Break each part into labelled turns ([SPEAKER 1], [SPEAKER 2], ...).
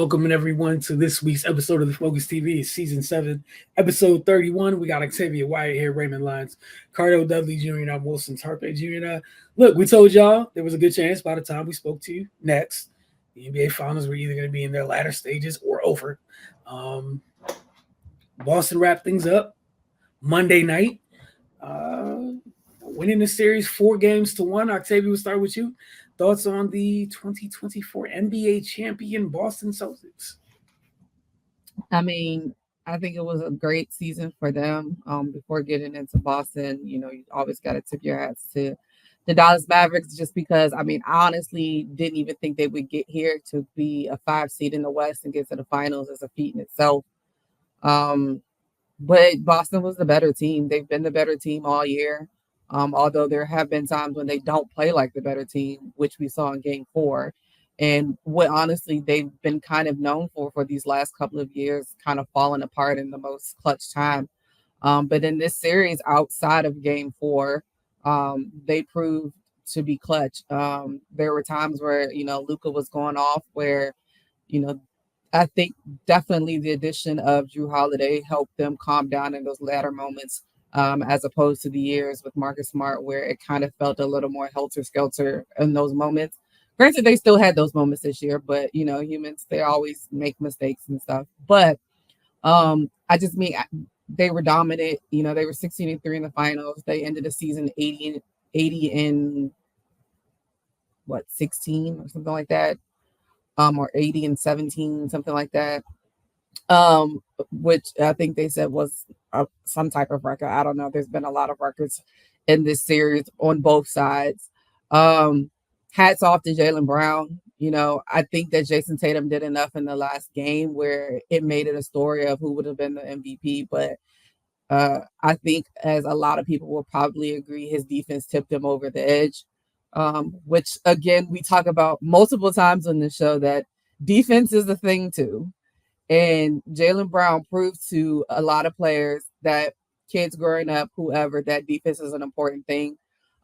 [SPEAKER 1] Welcome everyone to this week's episode of the Focus TV, Season 7, Episode 31. We got Xavier Wyatt here, Raymond Lyons, Cardell Dudley Jr., and I'm Wilson Tarpe Jr. Look, we told y'all there was a good chance by the time we spoke to you next, the NBA Finals were either going to be in their latter stages or over. Um, Boston wrapped things up Monday night, uh, winning the series 4-1. Octavia, we'll start with you. Thoughts on the 2024 NBA champion Boston Celtics?
[SPEAKER 2] I mean, I think it was a great season for them. Before getting into Boston, you always got to tip your hats to the Dallas Mavericks, just because, I honestly didn't even think they would get here to be a 5 seed in the West and get to the finals as a feat in itself. Um, but Boston was the better team. They've been the better team all year. Although there have been times when they don't play like the better team, which we saw in Game 4. And what honestly they've been kind of known for these last couple of years, kind of falling apart in the most clutch time. But in this series, outside of Game 4, they proved to be clutch. There were times where Luka was going off, where you know I think definitely the addition of Drew Holiday helped them calm down in those latter moments, as opposed to the years with Marcus Smart, where it kind of felt a little more helter skelter in those moments. Granted, they still had those moments this year, but humans, they always make mistakes and stuff. But I just mean they were dominant. They were 16-3 in the finals. They ended the season 80 in what, 16 or something like that, or 80-17, something like that. um, which I think they said was some type of record. I don't know. There's been a lot of records in this series on both sides. Um, Hats off to Jaylen Brown. I think that Jason Tatum did enough in the last game where it made it a story of who would have been the MVP. But I think, as a lot of people will probably agree, his defense tipped him over the edge. Which, again, we talk about multiple times on the show, that defense is a thing too. And Jaylen Brown proved to a lot of players, that kids growing up, whoever, that defense is an important thing.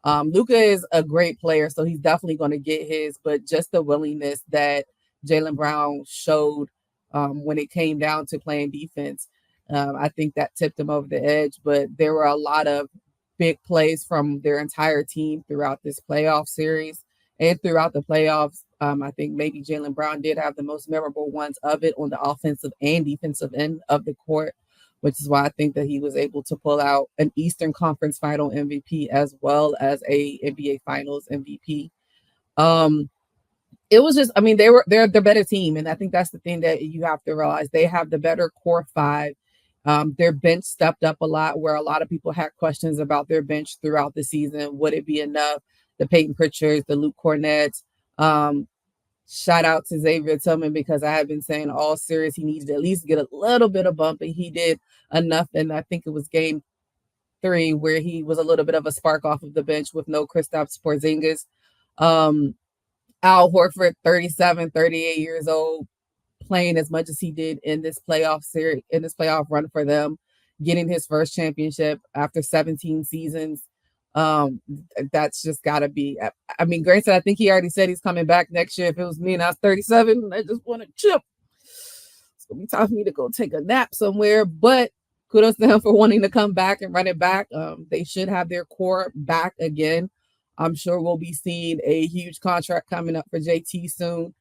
[SPEAKER 2] Luka is a great player, so he's definitely going to get his, but just the willingness that Jaylen Brown showed, when it came down to playing defense, I think that tipped him over the edge. But there were a lot of big plays from their entire team throughout this playoff series and throughout the playoffs. I think maybe Jaylen Brown did have the most memorable ones of it on the offensive and defensive end of the court, which is why I think that he was able to pull out an Eastern Conference Final MVP as well as a NBA Finals MVP. Um, it was just, they're the better team, and I think that's the thing that you have to realize. They have the better core five. Their bench stepped up a lot, where a lot of people had questions about their bench throughout the season. Would it be enough? The Peyton Pritchards, the Luke Cornettes. Um, Shout out to Xavier Tillman, because I have been saying all series he needs to at least get a little bit of bump, and he did enough. And I think it was Game 3 where he was a little bit of a spark off of the bench with no Kristaps Porzingis. Um, Al Horford, 37, 38 years old, playing as much as he did in this playoff series, in this playoff run for them, getting his first championship after 17 seasons. Um, that's just got to be. Granted, I think he already said he's coming back next year. If it was me and I was 37, I just want to chip. It's gonna be time for me to go take a nap somewhere. But kudos to him for wanting to come back and run it back. They should have their core back again. I'm sure we'll be seeing a huge contract coming up for JT soon.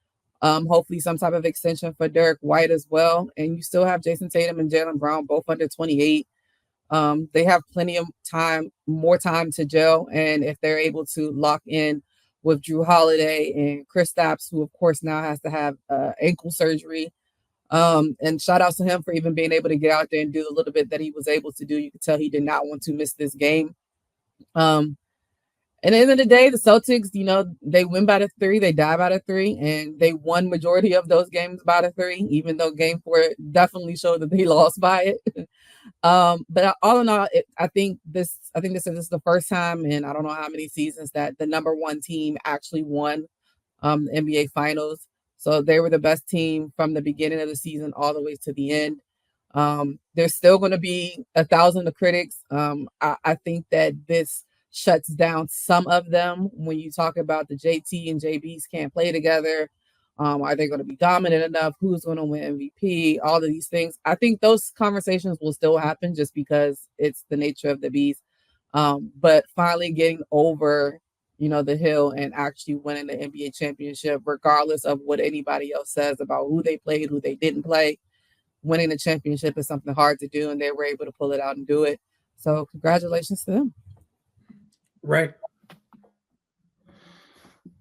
[SPEAKER 2] Hopefully some type of extension for Derek White as well. And you still have Jason Tatum and Jaylen Brown, both under 28. They have plenty of time, more time to gel. And if they're able to lock in with Drew Holiday and Kristaps, who of course now has to have ankle surgery. And shout out to him for even being able to get out there and do the little bit that he was able to do. You could tell he did not want to miss this game. At the end of the day, the Celtics, they win by the 3, they die by the 3, and they won majority of those games by the 3, even though Game 4 definitely showed that they lost by it. But all in all, I think this is the first time in I don't know how many seasons that the number one team actually won the NBA Finals. So they were the best team from the beginning of the season all the way to the end. There's still going to be 1,000 critics. I think that this shuts down some of them when you talk about the JT and JBs can't play together. Are they going to be dominant enough? Who's going to win MVP? All of these things. I think those conversations will still happen just because it's the nature of the beast. But finally getting over, the hill and actually winning the NBA championship, regardless of what anybody else says about who they played, who they didn't play, winning the championship is something hard to do, and they were able to pull it out and do it. So congratulations to them.
[SPEAKER 1] Right.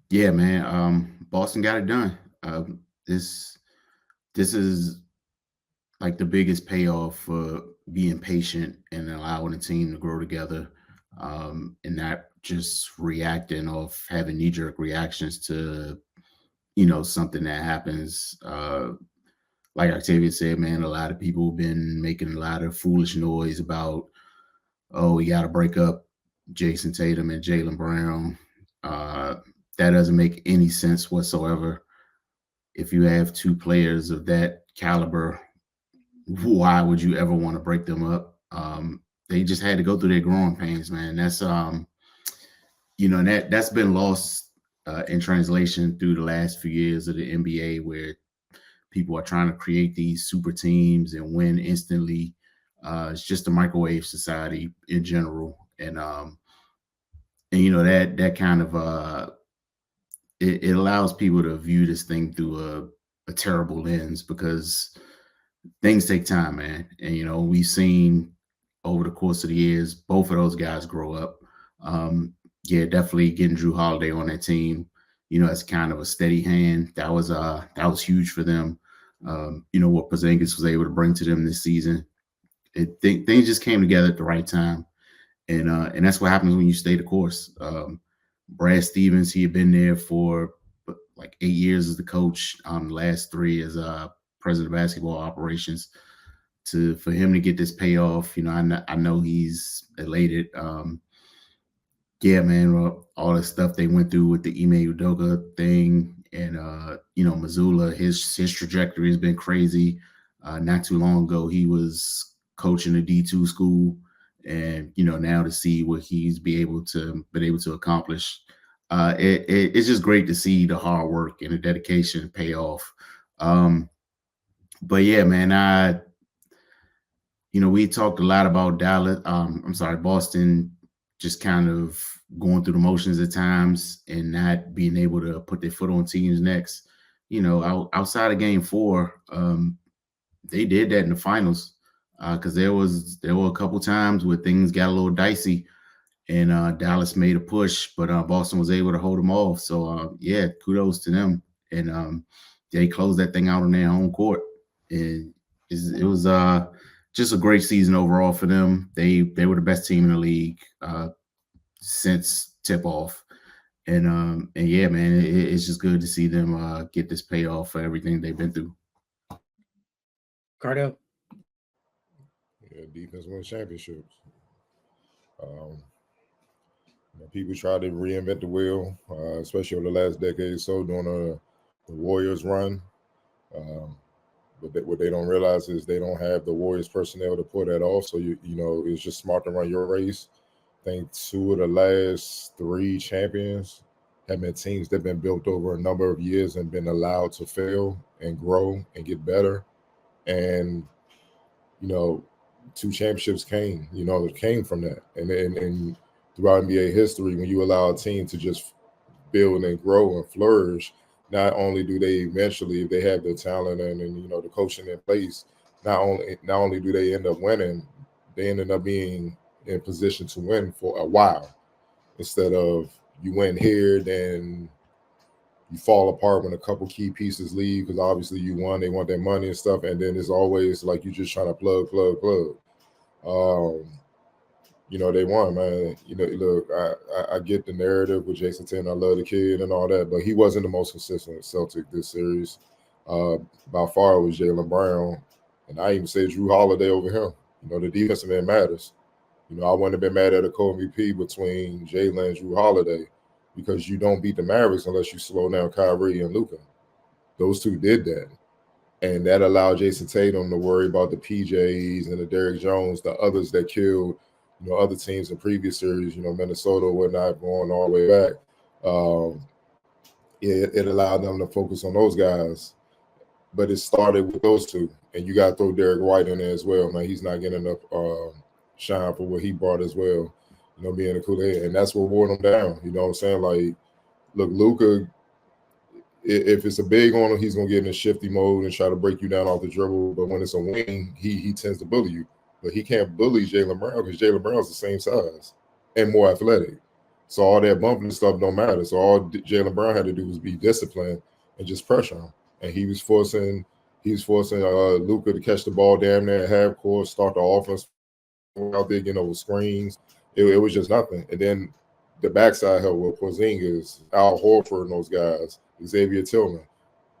[SPEAKER 3] Yeah, man. Boston got it done. This is like the biggest payoff for being patient and allowing the team to grow together, and not just reacting off having knee jerk reactions to something that happens. Like Octavia said, man, a lot of people have been making a lot of foolish noise about, oh, we got to break up Jason Tatum and Jaylen Brown. That doesn't make any sense whatsoever. If you have two players of that caliber, why would you ever want to break them up? They just had to go through their growing pains, man. That's that's been lost in translation through the last few years of the NBA, where people are trying to create these super teams and win instantly. It's just a microwave society in general, and that kind of it allows people to view this thing through a terrible lens, because things take time, man. And we've seen over the course of the years both of those guys grow up. Yeah, definitely getting Drew Holiday on that team, as kind of a steady hand. That was huge for them. What Porzingis was able to bring to them this season. Things just came together at the right time, and that's what happens when you stay the course. Brad Stevens, he had been there for like 8 years as the coach. The last 3 as president of basketball operations. For him to get this payoff, I know he's elated. Yeah, man, all the stuff they went through with the Ime Udoka thing, and Missoula, his trajectory has been crazy. Not too long ago, he was coaching a D2 school, and now to see what he's been able to accomplish, it's just great to see the hard work and the dedication pay off. But yeah, man, we talked a lot about Boston just kind of going through the motions at times and not being able to put their foot on teams' necks. Outside of Game 4, they did that in the finals, because there were a couple times where things got a little dicey, and Dallas made a push, but Boston was able to hold them off. So yeah, kudos to them, and they closed that thing out on their home court. And it was just a great season overall for them. They were the best team in the league since tip off, and yeah, man, it's just good to see them get this payoff for everything they've been through.
[SPEAKER 1] Cardell.
[SPEAKER 4] Yeah, defense wins championships. People try to reinvent the wheel, especially over the last decade or so during the Warriors run. But what they don't realize is they don't have the Warriors personnel to pull that off. So it's just smart to run your race. I think 2 of the last 3 champions have been teams that have been built over a number of years and been allowed to fail and grow and get better. And 2 championships came. It came from that. And throughout NBA history, when you allow a team to just build and grow and flourish, not only do they eventually, if they have the talent and the coaching in place, not only do they end up winning, they ended up being in position to win for a while. Instead of you win here, then you fall apart when a couple key pieces leave, because obviously you won, they want their money and stuff, and then it's always like you're just trying to plug. They won, man. Look, I get the narrative with Jason Tatum. I love the kid and all that, but he wasn't the most consistent Celtic this series. By far, it was Jaylen Brown, and I even say Drew Holiday over him. The defensive end matters. I wouldn't have been mad at a co-MVP between Jaylen and Drew Holiday, because you don't beat the Mavericks unless you slow down Kyrie and Luka. Those 2 did that. And that allowed Jason Tatum to worry about the PJs and the Derrick Jones, the others that killed, other teams in previous series, Minnesota, whatnot, going all the way back. it allowed them to focus on those guys. But it started with those two, and you got to throw Derek White in there as well, man. He's not getting enough shine for what he brought as well. Being a cool head, and that's what wore them down. You know what I'm saying? Like, look, Luka, if it's a big on him, he's gonna get in a shifty mode and try to break you down off the dribble. But when it's a wing, he tends to bully you. But he can't bully Jaylen Brown because Jaylen Brown's the same size and more athletic. So all that bumping stuff don't matter. So all Jaylen Brown had to do was be disciplined and just pressure him. And he was forcing Luka to catch the ball damn near at half court, start the offense out there, screens. It was just nothing. And then the backside help with Porzingis, Al Horford, and those guys, Xavier Tillman.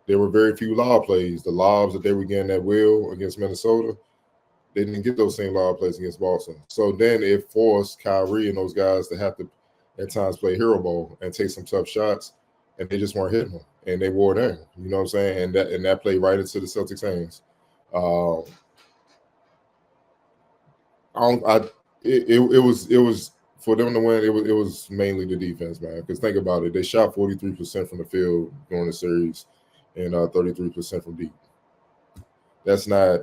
[SPEAKER 4] There were very few lob plays. The lobs that they were getting at will against Minnesota, they didn't get those same lob plays against Boston. So then it forced Kyrie and those guys to have to at times play hero ball and take some tough shots, and they just weren't hitting them, and they wore down. You know what I'm saying? And that played right into the Celtics' hands. It was for them to win. It was mainly the defense, man. Because think about it, they shot 43% from the field during the series, and 33% from deep. That's not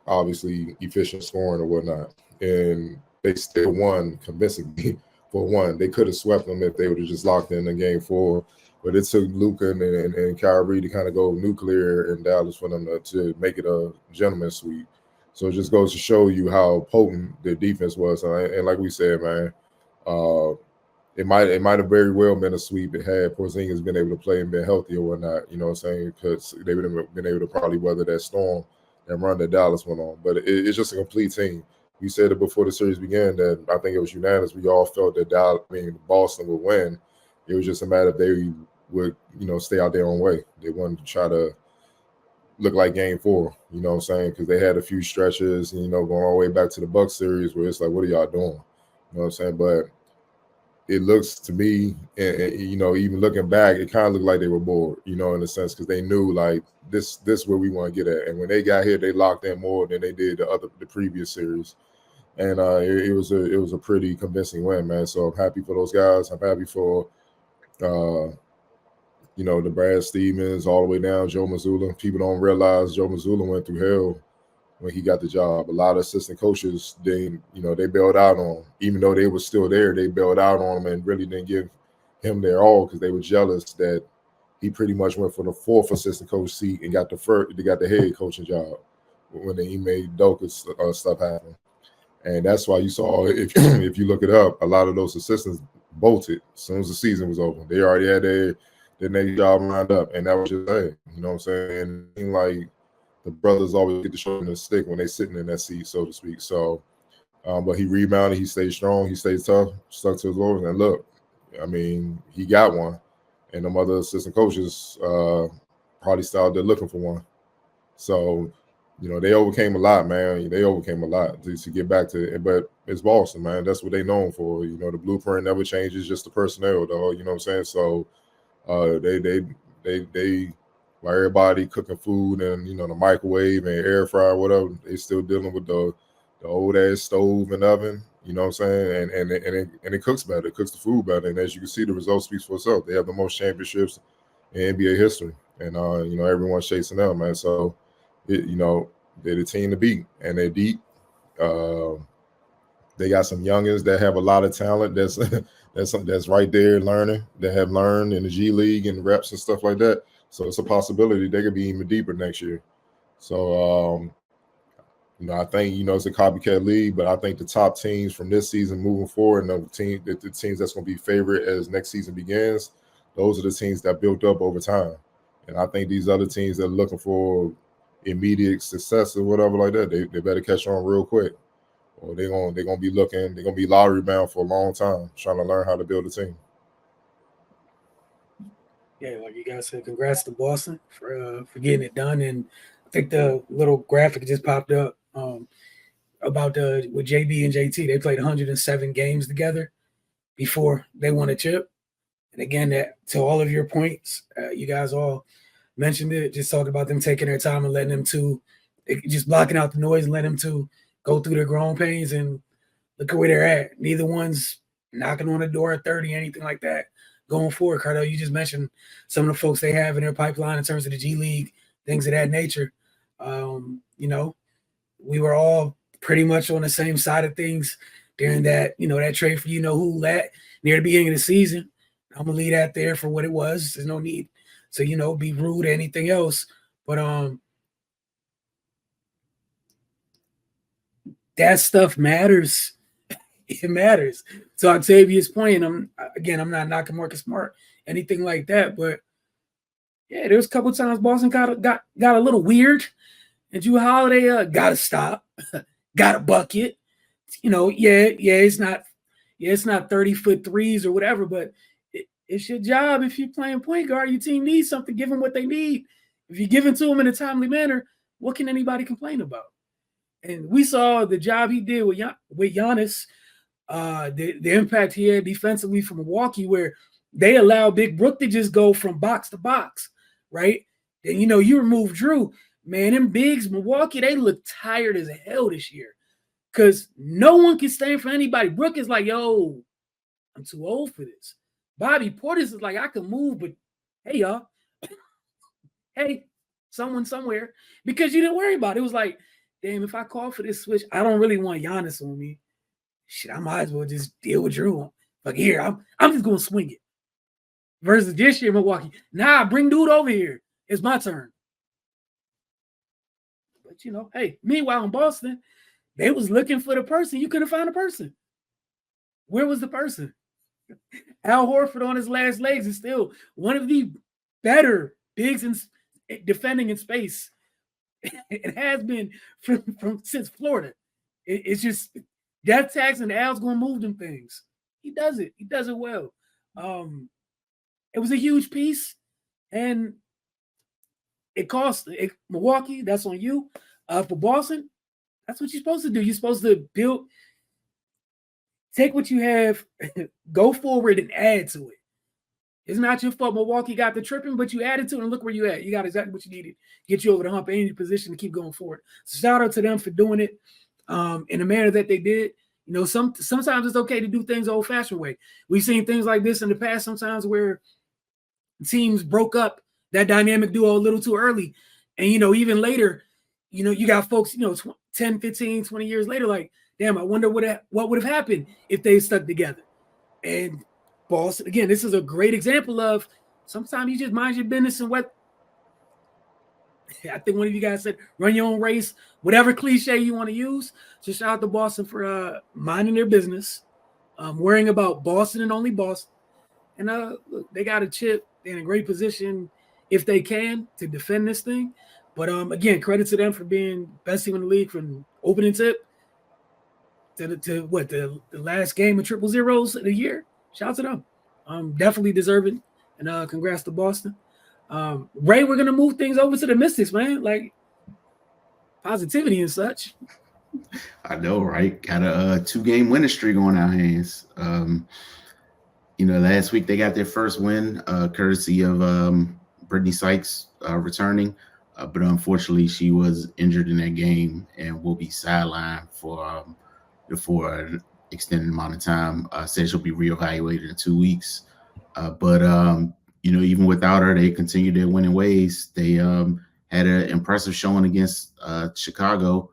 [SPEAKER 4] obviously efficient scoring or whatnot, and they still won convincingly. For one, they could have swept them if they would have just locked in the game 4. But it took Luka and Kyrie to kind of go nuclear in Dallas for them to make it a gentleman's sweep. So it just goes to show you how potent their defense was. And like we said, man, it might have very well been a sweep had Porzingis been able to play and been healthy or whatnot. You know what I'm saying? Because they would have been able to probably weather that storm and run that Dallas went on. But it's just a complete team. We said it before the series began that I think it was unanimous. We all felt that Boston would win. It was just a matter if they would, stay out their own way. They wanted to try to look like game 4, you know what I'm saying? Because they had a few stretches, going all the way back to the Bucks series where it's like, what are y'all doing? You know what I'm saying? But it looks to me, and even looking back, it kind of looked like they were bored, in a sense, because they knew like this is where we want to get at. And when they got here, they locked in more than they did the previous series. And it was a pretty convincing win, man. So I'm happy for those guys. I'm happy for the Brad Stevens all the way down, Joe Mazzulla. People don't realize Joe Mazzulla went through hell when he got the job. A lot of assistant coaches, they bailed out on him. Even though they were still there, they bailed out on him and really didn't give him their all because they were jealous that he pretty much went for the 4th assistant coach seat and got the head coaching job when he made Doka's stuff happen. And that's why you saw, if you look it up, a lot of those assistants bolted as soon as the season was over. They already had their next job lined up, and that was just hey, you know what I'm saying? And it seemed like the brothers always get the short end of the stick when they're sitting in that seat, so to speak. So, but he rebounded, he stayed strong, he stayed tough, stuck to his orders, and look, I mean, he got one, and them other assistant coaches probably started there looking for one. So, they overcame a lot, man. They overcame a lot to get back to it. But it's Boston, man. That's what they're known for. The blueprint never changes, just the personnel, though. You know what I'm saying? So they while everybody cooking food and the microwave and air fryer, whatever, they still dealing with the old ass stove and oven. You know what I'm saying? And it cooks better. It cooks the food better. And as you can see, the result speaks for itself. They have the most championships in NBA history. And everyone's chasing them, man. So they're the team to beat, and they're deep. They got some youngins that have a lot of talent. That's right there learning. That have learned in the G League and reps and stuff like that. So it's a possibility they could be even deeper next year. So I think it's a copycat league, but I think the top teams from this season moving forward, and the teams that's going to be favored as next season begins, those are the teams that built up over time. And I think these other teams that are looking for immediate success or whatever like that, they better catch on real quick, or they're gonna be lottery bound for a long time, trying to learn how to build a team.
[SPEAKER 1] Yeah, like you guys said, congrats to Boston for getting it done. And I think the little graphic just popped up about with JB and JT. They played 107 games together before they won a chip. And again, that to all of your points, you guys all mentioned it. Just talk about them taking their time and letting them just blocking out the noise and letting them to go through their growing pains and look at where they're at. Neither one's knocking on the door at 30, anything like that. going forward. Cardell, you just mentioned some of the folks they have in their pipeline in terms of the G League, things of that nature. We were all pretty much on the same side of things during that, that trade for who near the beginning of the season. I'm gonna leave that there for what it was. There's no need to, be rude or anything else. But that stuff matters. It matters. So Octavia's point. I'm not knocking Marcus Smart, anything like that. But yeah, there was a couple of times Boston got a little weird. And Drew Holiday got to stop, got a bucket. It's not 30-foot threes or whatever, but it's your job if you're playing point guard. Your team needs something. Give them what they need. If you give it to them in a timely manner, what can anybody complain about? And we saw the job he did with Giannis, the impact he had defensively from Milwaukee, where they allow Big Brook to just go from box to box, right? And, you remove Drew. Man, them bigs, Milwaukee, they look tired as hell this year because no one can stand for anybody. Brook is like, yo, I'm too old for this. Bobby Portis is like, I can move, but hey, y'all. Hey, someone somewhere. Because you didn't worry about it. It was like, damn, if I call for this switch, I don't really want Giannis on me. Shit, I might as well just deal with Drew. Like, here, I'm just going to swing it. Versus this year, Milwaukee. Nah, bring dude over here. It's my turn. But, hey, meanwhile in Boston, they was looking for the person. You couldn't find a person. Where was the person? Al Horford on his last legs is still one of the better bigs in defending in space. It has been from since Florida. It's just death tax and Al's going to move them things. He does it. He does it well. It was a huge piece, and it cost Milwaukee. That's on you. For Boston, that's what you're supposed to do. You're supposed to take what you have, go forward, and add to it. It's not your fault Milwaukee got the tripping, but you added to it, and look where you at. You got exactly what you needed. Get you over the hump in your position to keep going forward. So shout out to them for doing it in the manner that they did. Sometimes it's okay to do things the old-fashioned way. We've seen things like this in the past sometimes where teams broke up that dynamic duo a little too early. And, even later, you got folks, 10, 15, 20 years later, like, damn, I wonder what would have happened if they stuck together. And Boston, again, this is a great example of sometimes you just mind your business and what I think one of you guys said, run your own race, whatever cliche you want to use. So shout out to Boston for minding their business, worrying about Boston and only Boston. And look, they got a chip. They're in a great position if they can to defend this thing. But again, credit to them for being best team in the league from opening tip to the last game of 0-0s of the year. Shout out to them. Definitely deserving. And congrats to Boston. Ray, we're gonna move things over to the Mystics, man. Like positivity and such.
[SPEAKER 3] I know, right? Got a 2-game winning streak on our hands. Last week they got their first win, courtesy of Brittany Sykes returning. But unfortunately, she was injured in that game and will be sidelined for an extended amount of time. Said she'll be reevaluated in 2 weeks. But even without her, they continued their winning ways. They had an impressive showing against Chicago.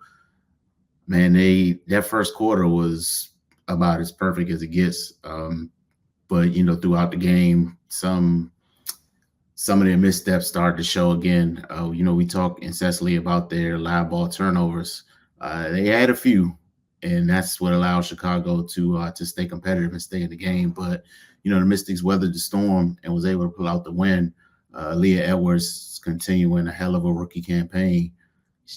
[SPEAKER 3] Man, that first quarter was about as perfect as it gets. But throughout the game, some of their missteps started to show again. We talk incessantly about their live ball turnovers. They had a few, and that's what allowed Chicago to stay competitive and stay in the game. But the Mystics weathered the storm and was able to pull out the win. Leah Edwards continuing a hell of a rookie campaign.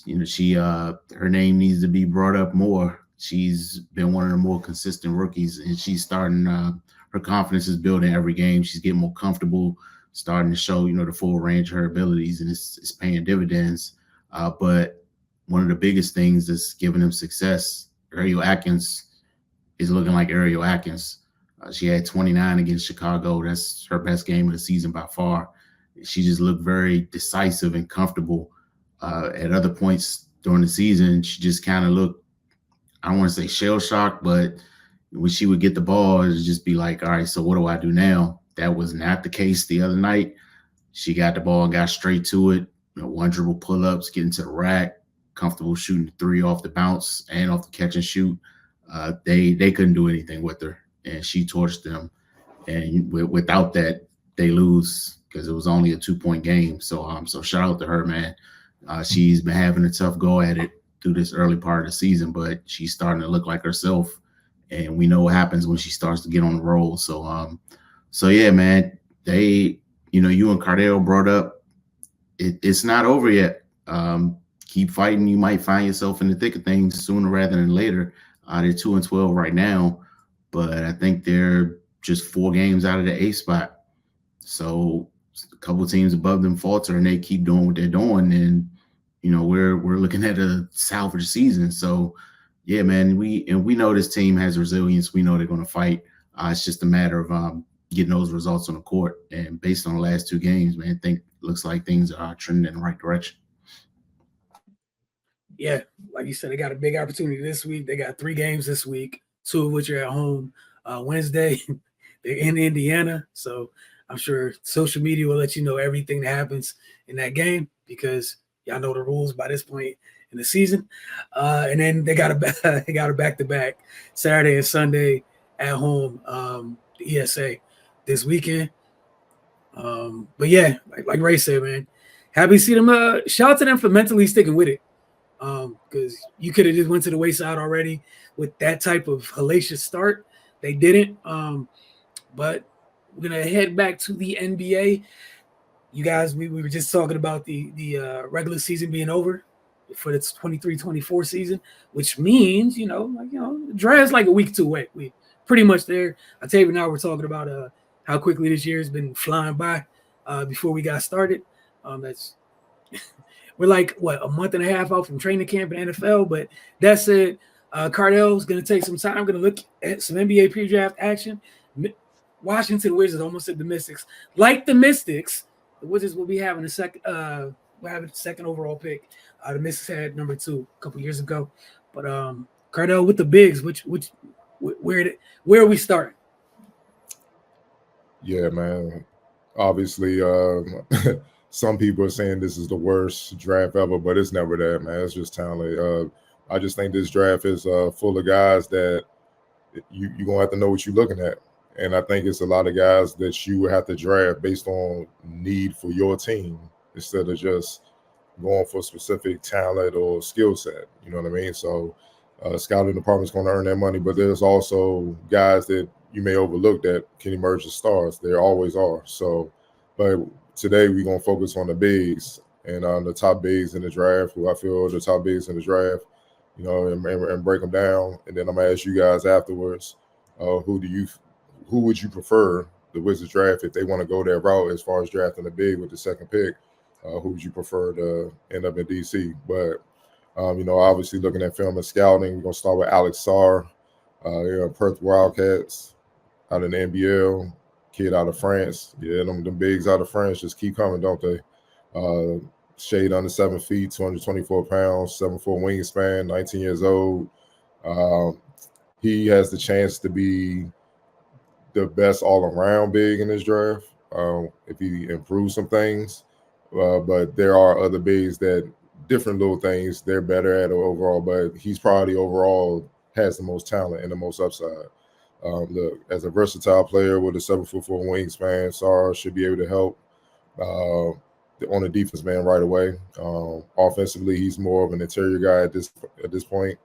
[SPEAKER 3] Her name needs to be brought up more. She's been one of the more consistent rookies, and she's starting. Her confidence is building every game. She's getting more comfortable, starting to show the full range of her abilities, and it's paying dividends. But one of the biggest things that's giving them success, Ariel Atkins is looking like Ariel Atkins. She had 29 against Chicago. That's her best game of the season by far. She just looked very decisive and comfortable. At other points during the season, she just kind of looked, I don't want to say shell-shocked, but when she would get the ball, it would just be like, all right, so what do I do now? That was not the case the other night. She got the ball and got straight to it. One dribble pull-ups, getting to the rack, comfortable shooting 3 off the bounce and off the catch and shoot. They couldn't do anything with her, and she torched them. And without that, they lose because it was only a 2-point game. So shout out to her, man. She's been having a tough go at it through this early part of the season, but she's starting to look like herself. And we know what happens when she starts to get on the roll. So yeah, man, you and Cardell brought up, it's not over yet. Keep fighting. You might find yourself in the thick of things sooner rather than later. They're 2-12 right now, but I think they're just 4 games out of the 8th spot. So a couple of teams above them falter and they keep doing what they're doing. And, we're looking at a salvage season. So yeah, man, we know this team has resilience. We know they're going to fight. It's just a matter of getting those results on the court. And based on the last 2 games, man, looks like things are trending in the right direction.
[SPEAKER 1] Yeah, like you said, they got a big opportunity this week. They got 3 games this week, 2 of which are at home. Wednesday, they're in Indiana. So I'm sure social media will let you know everything that happens in that game because y'all know the rules by this point in the season. And then they got a back-to-back Saturday and Sunday at home, the ESA this weekend. But yeah, like Ray said, man, happy to see them. Shout out to them for mentally sticking with it. Because you could have just went to the wayside already with that type of hellacious start. They didn't. But we're gonna head back to the NBA. You guys, we were just talking about the regular season being over for the 23-24 season, which means the draft's like a week or 2 away. We pretty much there. I tell you now, we're talking about how quickly this year has been flying by. Before we got started, we're like a month and a half out from training camp in NFL. But that said, Cardell's going to take some time. I'm going to look at some NBA pre-draft action. Washington Wizards, almost said the Mystics. Like the Mystics, the Wizards will be having a second overall pick. The Mystics had number 2 a couple years ago. But Cardell with the bigs, where are we starting?
[SPEAKER 4] Yeah, man. Obviously, some people are saying this is the worst draft ever, but it's never that, man. It's just talent. I just think this draft is full of guys that you're going to have to know what you're looking at. And I think it's a lot of guys that you have to draft based on need for your team instead of just going for specific talent or skill set. You know what I mean? So scouting department's going to earn their money, but there's also guys that you may overlook that can emerge as stars. There always are. So, but today we're going to focus on the bigs and on the top bigs in the draft, who I feel are the top bigs in the draft, and break them down. And then I'm going to ask you guys afterwards, who would you prefer the Wizards draft if they want to go that route as far as drafting a big with the second pick? Who would you prefer to end up in DC? But, obviously looking at film and scouting, we're going to start with Alex Sarr, Perth Wildcats out of the NBL, kid out of France. Yeah, them bigs out of France just keep coming, don't they? Shade under 7 feet, 224 pounds, 7'4" wingspan, 19 years old. He has the chance to be the best all-around big in this draft if he improves some things. But there are other bigs that different little things they're better at overall, but he's probably overall has the most talent and the most upside. Look, as a versatile player with a 7'4" wingspan, Sarr should be able to help on the defense man right away. Offensively, he's more of an interior guy at this point,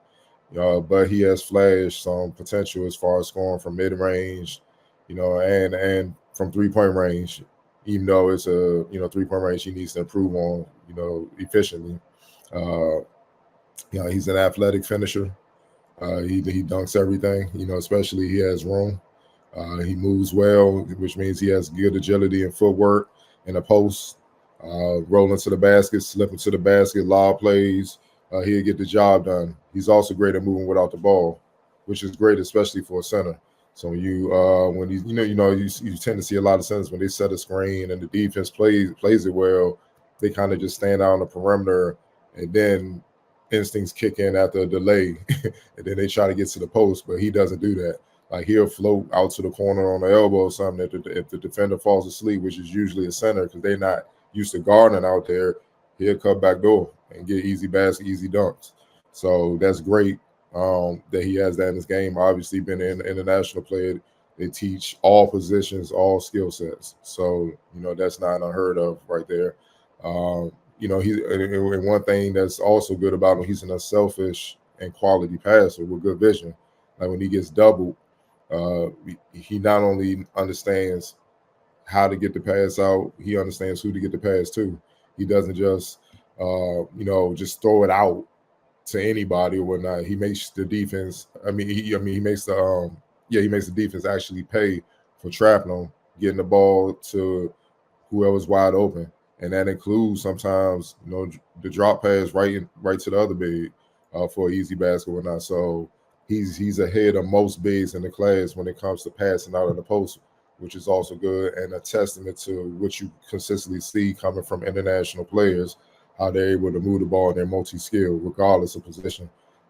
[SPEAKER 4] but he has flashed some potential as far as scoring from mid-range, and from 3-point range. Even though it's a 3-point range, he needs to improve on efficiently. He's an athletic finisher. He dunks everything. Especially he has room. He moves well, which means he has good agility and footwork in the post. Rolling to the basket, slipping to the basket, lob plays. He'll get the job done. He's also great at moving without the ball, which is great, especially for a center. So you tend to see a lot of centers when they set a screen and the defense plays it well, they kind of just stand out on the perimeter, and then instincts kick in after a delay, and then they try to get to the post, but he doesn't do that. Like he'll float out to the corner on the elbow or something if the defender falls asleep, which is usually a center because they're not used to guarding out there. He'll cut back door and get easy basket, easy dunks. So that's great that he has that in his game. Obviously, been an international player. They teach all positions, all skill sets. So that's not unheard of right there. And one thing that's also good about him, he's an unselfish and quality passer with good vision. Like when he gets doubled, he not only understands how to get the pass out, he understands who to get the pass to. He doesn't just just throw it out to anybody or whatnot. He makes the defense. He makes the defense actually pay for trapping them, getting the ball to whoever's wide open, and that includes sometimes the drop pass right to the other big for an easy basket or whatnot. So he's ahead of most bigs in the class when it comes to passing out of the post, which is also good and a testament to what you consistently see coming from international players, how they're able to move the ball and they're multi-skilled regardless of position.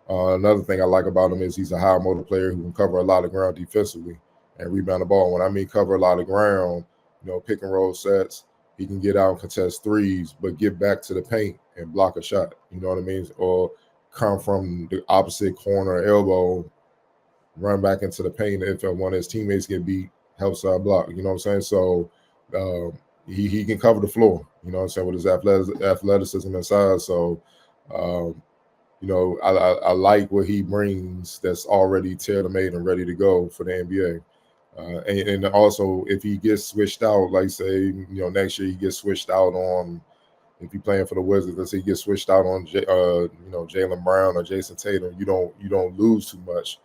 [SPEAKER 4] Another thing I like about him is he's a high motor player who can cover a lot of ground defensively and rebound the ball. When I mean cover a lot of ground, pick and roll sets, he can get out and contest threes, but get back to the paint and block a shot. You know what I mean? Or come from the opposite corner elbow, run back into the paint if one of his teammates get beat, helps block. You know what I'm saying? So he can cover the floor, you know what I'm saying, with his athleticism and size. So, I like what he brings that's already tailor-made and ready to go for the NBA. And also, if he gets switched out, like say, next year he gets switched out on, if he's playing for the Wizards, let's say he gets switched out on, Jaylen Brown or Jason Tatum, you don't lose too much.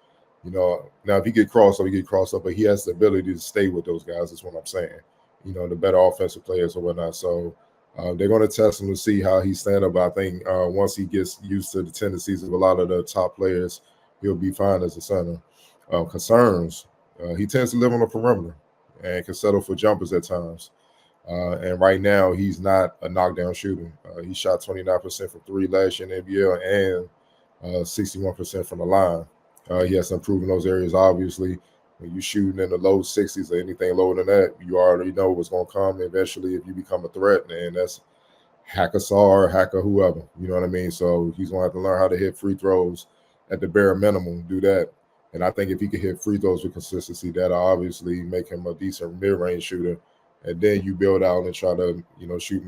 [SPEAKER 4] Now if he get crossed up, but he has the ability to stay with those guys. That's what I'm saying. The better offensive players or whatnot. So they're going to test him to see how he stand up. I think once he gets used to the tendencies of a lot of the top players, he'll be fine as a center. Concerns. He tends to live on the perimeter and can settle for jumpers at times. And right now, he's not a knockdown shooter. He shot 29% from three last year in the NBL and 61% from the line. He has to improve in those areas, obviously. When you're shooting in the low 60s or anything lower than that, you already know what's going to come eventually if you become a threat. And that's Hacker Hacker, whoever. You know what I mean? So he's going to have to learn how to hit free throws at the bare minimum, do that. And I think if he can hit free throws with consistency, that'll obviously make him a decent mid-range shooter. And then you build out and try to, shoot,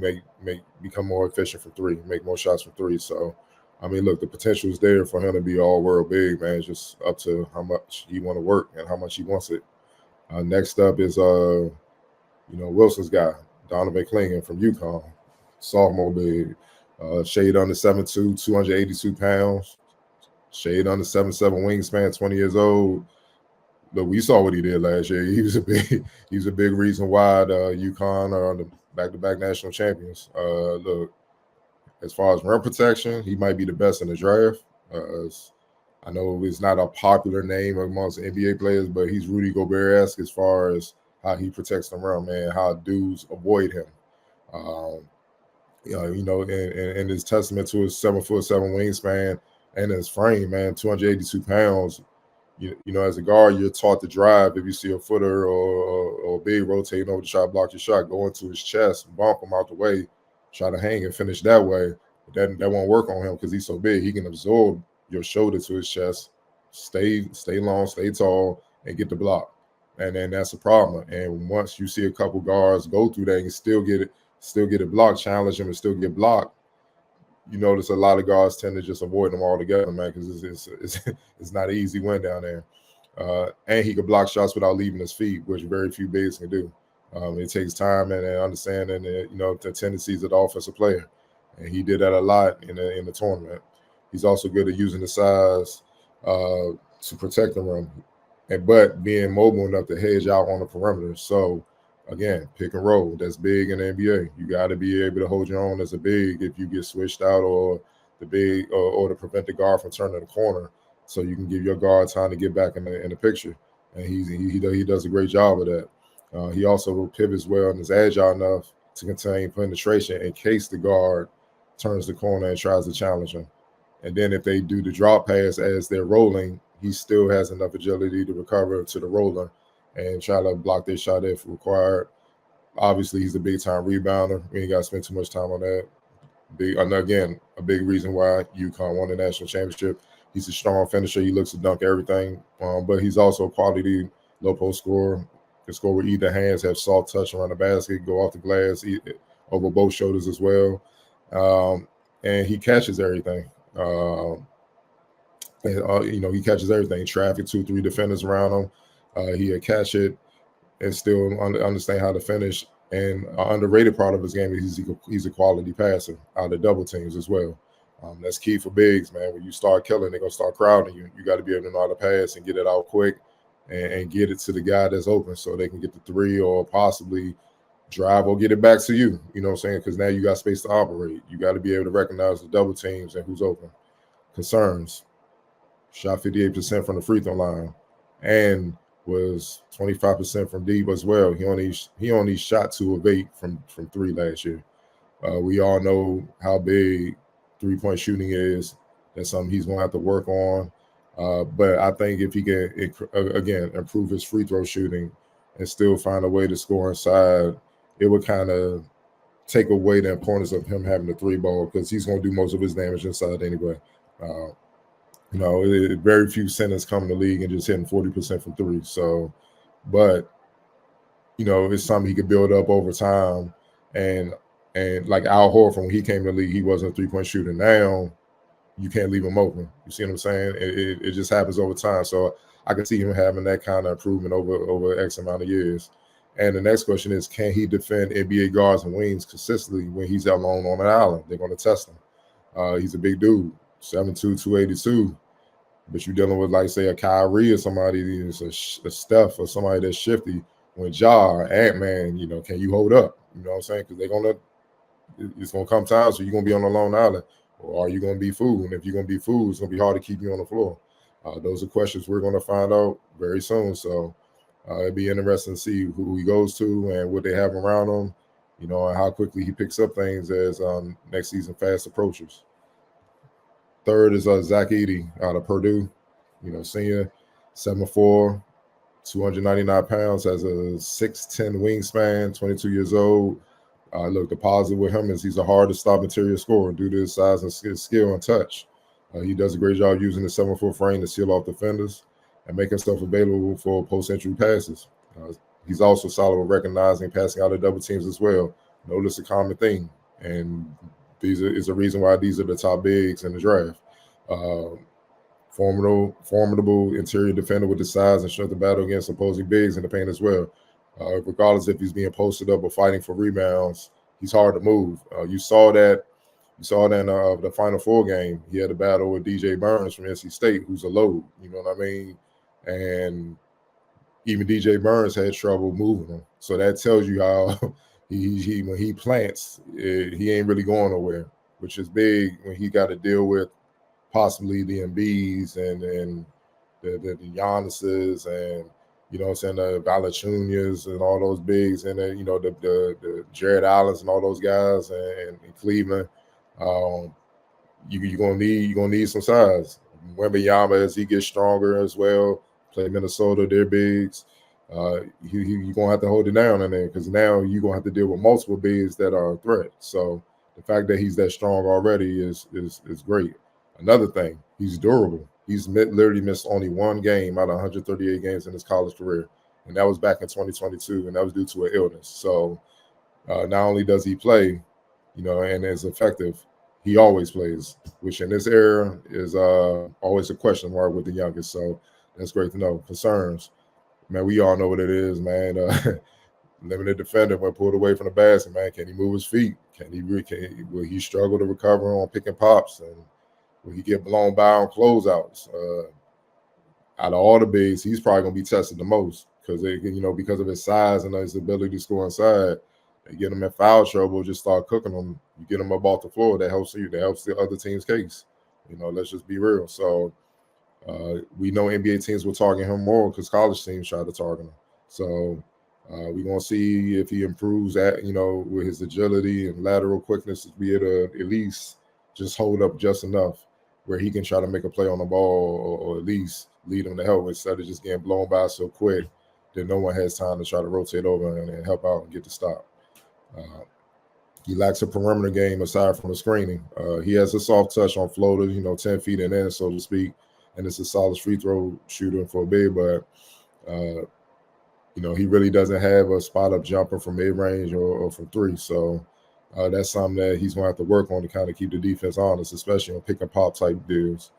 [SPEAKER 4] become more efficient from three, make more shots from three. So, look, the potential is there for him to be all-world big, man. It's just up to how much he want to work and how much he wants it. Next up is, Wilson's guy, Donovan Clingan from UConn, sophomore big, shade under 7'2", 282 pounds, shade under 7'7" wingspan, 20 years old. Look, we saw what he did last year. He was a big reason why the UConn are the back-to-back national champions. Look, as far as rim protection, he might be the best in the draft. I know it's not a popular name amongst NBA players, but he's Rudy Gobert-esque as far as how he protects the rim and how dudes avoid him. And it's testament to his 7'7" wingspan and his frame, man, 282 pounds. As a guard, you're taught to drive. If you see a footer or a big rotating over to try to block your shot, go into his chest, bump him out the way, try to hang and finish that way. But that won't work on him because he's so big. He can absorb your shoulder to his chest, stay long, stay tall, and get the block. And then that's a problem. And once you see a couple guards go through that and still get it blocked, challenge him and still get blocked, you notice a lot of guards tend to just avoid them altogether, man, because it's not an easy win down there. And he can block shots without leaving his feet, which very few bigs can do. It takes time and understanding, the tendencies of the offensive player, and he did that a lot in the tournament. He's also good at using the size to protect the rim, but being mobile enough to hedge out on the perimeter. So, again, pick and roll. That's big in the NBA. You got to be able to hold your own as a big if you get switched out or the big or to prevent the guard from turning the corner, so you can give your guard time to get back in the picture. And he does a great job of that. He also pivots well and is agile enough to contain penetration in case the guard turns the corner and tries to challenge him. And then if they do the drop pass as they're rolling, he still has enough agility to recover to the roller and try to block their shot if required. Obviously, he's a big time rebounder. We ain't got to spend too much time on that. And again, a big reason why UConn won the national championship. He's a strong finisher. He looks to dunk everything, but he's also a quality low post scorer. Can score with either hands, have soft touch around the basket, go off the glass, over both shoulders as well. And he catches everything. He catches everything. Traffic 2-3 defenders around him. He'll catch it and still understand how to finish. And an underrated part of his game is he's a quality passer out of double teams as well. That's key for bigs, man. When you start killing, they're going to start crowding you. You got to be able to know how to pass and get it out quick and get it to the guy that's open so they can get the three or possibly drive or get it back to you. You know what I'm saying? Because now you got space to operate. You got to be able to recognize the double teams and who's open. Concerns. Shot 58% from the free throw line and was 25% from deep as well. He only shot 2 of 8 from 3 last year. We all know how big 3-point shooting is. That's something he's going to have to work on. But I think if he can, again, improve his free throw shooting and still find a way to score inside, it would kind of take away the importance of him having the 3 ball because he's going to do most of his damage inside anyway. Very few centers come in the league and just hitting 40% from 3. So, but it's something he could build up over time. And like Al Horford, when he came to the league, he wasn't a 3-point shooter. Now you can't leave him open. You see what I'm saying? It just happens over time. So I can see him having that kind of improvement over X amount of years. And the next question is, can he defend NBA guards and wings consistently when he's alone on an island? They're going to test him. He's a big dude, 7'2", 282. But you're dealing with, like, say, a Kyrie or somebody, a Steph or somebody that's shifty. When Ant-Man, can you hold up? You know what I'm saying? Because it's going to come time, so you're going to be on a lone island. Or are you going to be fooled? And if you're going to be fooled, it's going to be hard to keep you on the floor. Those are questions we're going to find out very soon. So it'd be interesting to see who he goes to and what they have around him, and how quickly he picks up things as next season fast approaches. Third is Zach Edey out of Purdue, senior, 7'4", 299 pounds, has a 6'10" wingspan, 22 years old. Look, the positive with him is he's a hard-to-stop interior scorer due to his size and skill and touch. He does a great job using the 7-foot frame to seal off defenders and make himself available for post-entry passes. He's also solid with recognizing passing out of double teams as well. Notice a common thing, and is a reason why these are the top bigs in the draft. Formidable interior defender with the size and strength to battle against opposing bigs in the paint as well. Regardless if he's being posted up or fighting for rebounds, he's hard to move. You saw that in the Final Four game. He had a battle with DJ Burns from NC State, who's a load. You know what I mean? And even DJ Burns had trouble moving him. So that tells you how he when he plants, he ain't really going nowhere, which is big when he got to deal with possibly the Embiids and the Giannis's and the Valanciunas and all those bigs and then the Jared Allens and all those guys and Cleveland. You're gonna need some size. Wembanyama, as he gets stronger as well, play Minnesota, they're bigs. You're gonna have to hold it down in there because now you're gonna have to deal with multiple bigs that are a threat. So the fact that he's that strong already is great. Another thing, he's durable. He's literally missed only one game out of 138 games in his college career, and that was back in 2022, and that was due to an illness. So not only does he play, and is effective, he always plays, which in this era is always a question mark with the youngest. So that's great to know. Concerns, man, we all know what it is, man. Limited defender when pulled away from the basket, man. Can he move his feet? Will he struggle to recover on pick and pops? And will he get blown by on closeouts? Out of all the bigs, he's probably going to be tested the most because because of his size and his ability to score inside. They get him in foul trouble, just start cooking them. You get him up off the floor, that helps you. That helps the other team's case. Let's just be real. So we know NBA teams will target him more because college teams try to target him. So we're going to see if he improves at, with his agility and lateral quickness to be able to at least just hold up just enough. where he can try to make a play on the ball or at least lead them to help instead of just getting blown by so quick that no one has time to try to rotate over and help out and get the stop. He lacks a perimeter game aside from the screening. He has a soft touch on floaters, 10 feet and in, so to speak, and it's a solid free throw shooter for a big, but he really doesn't have a spot up jumper from mid-range or from three. So that's something that he's going to have to work on to kind of keep the defense honest, especially on pick and pop type deals.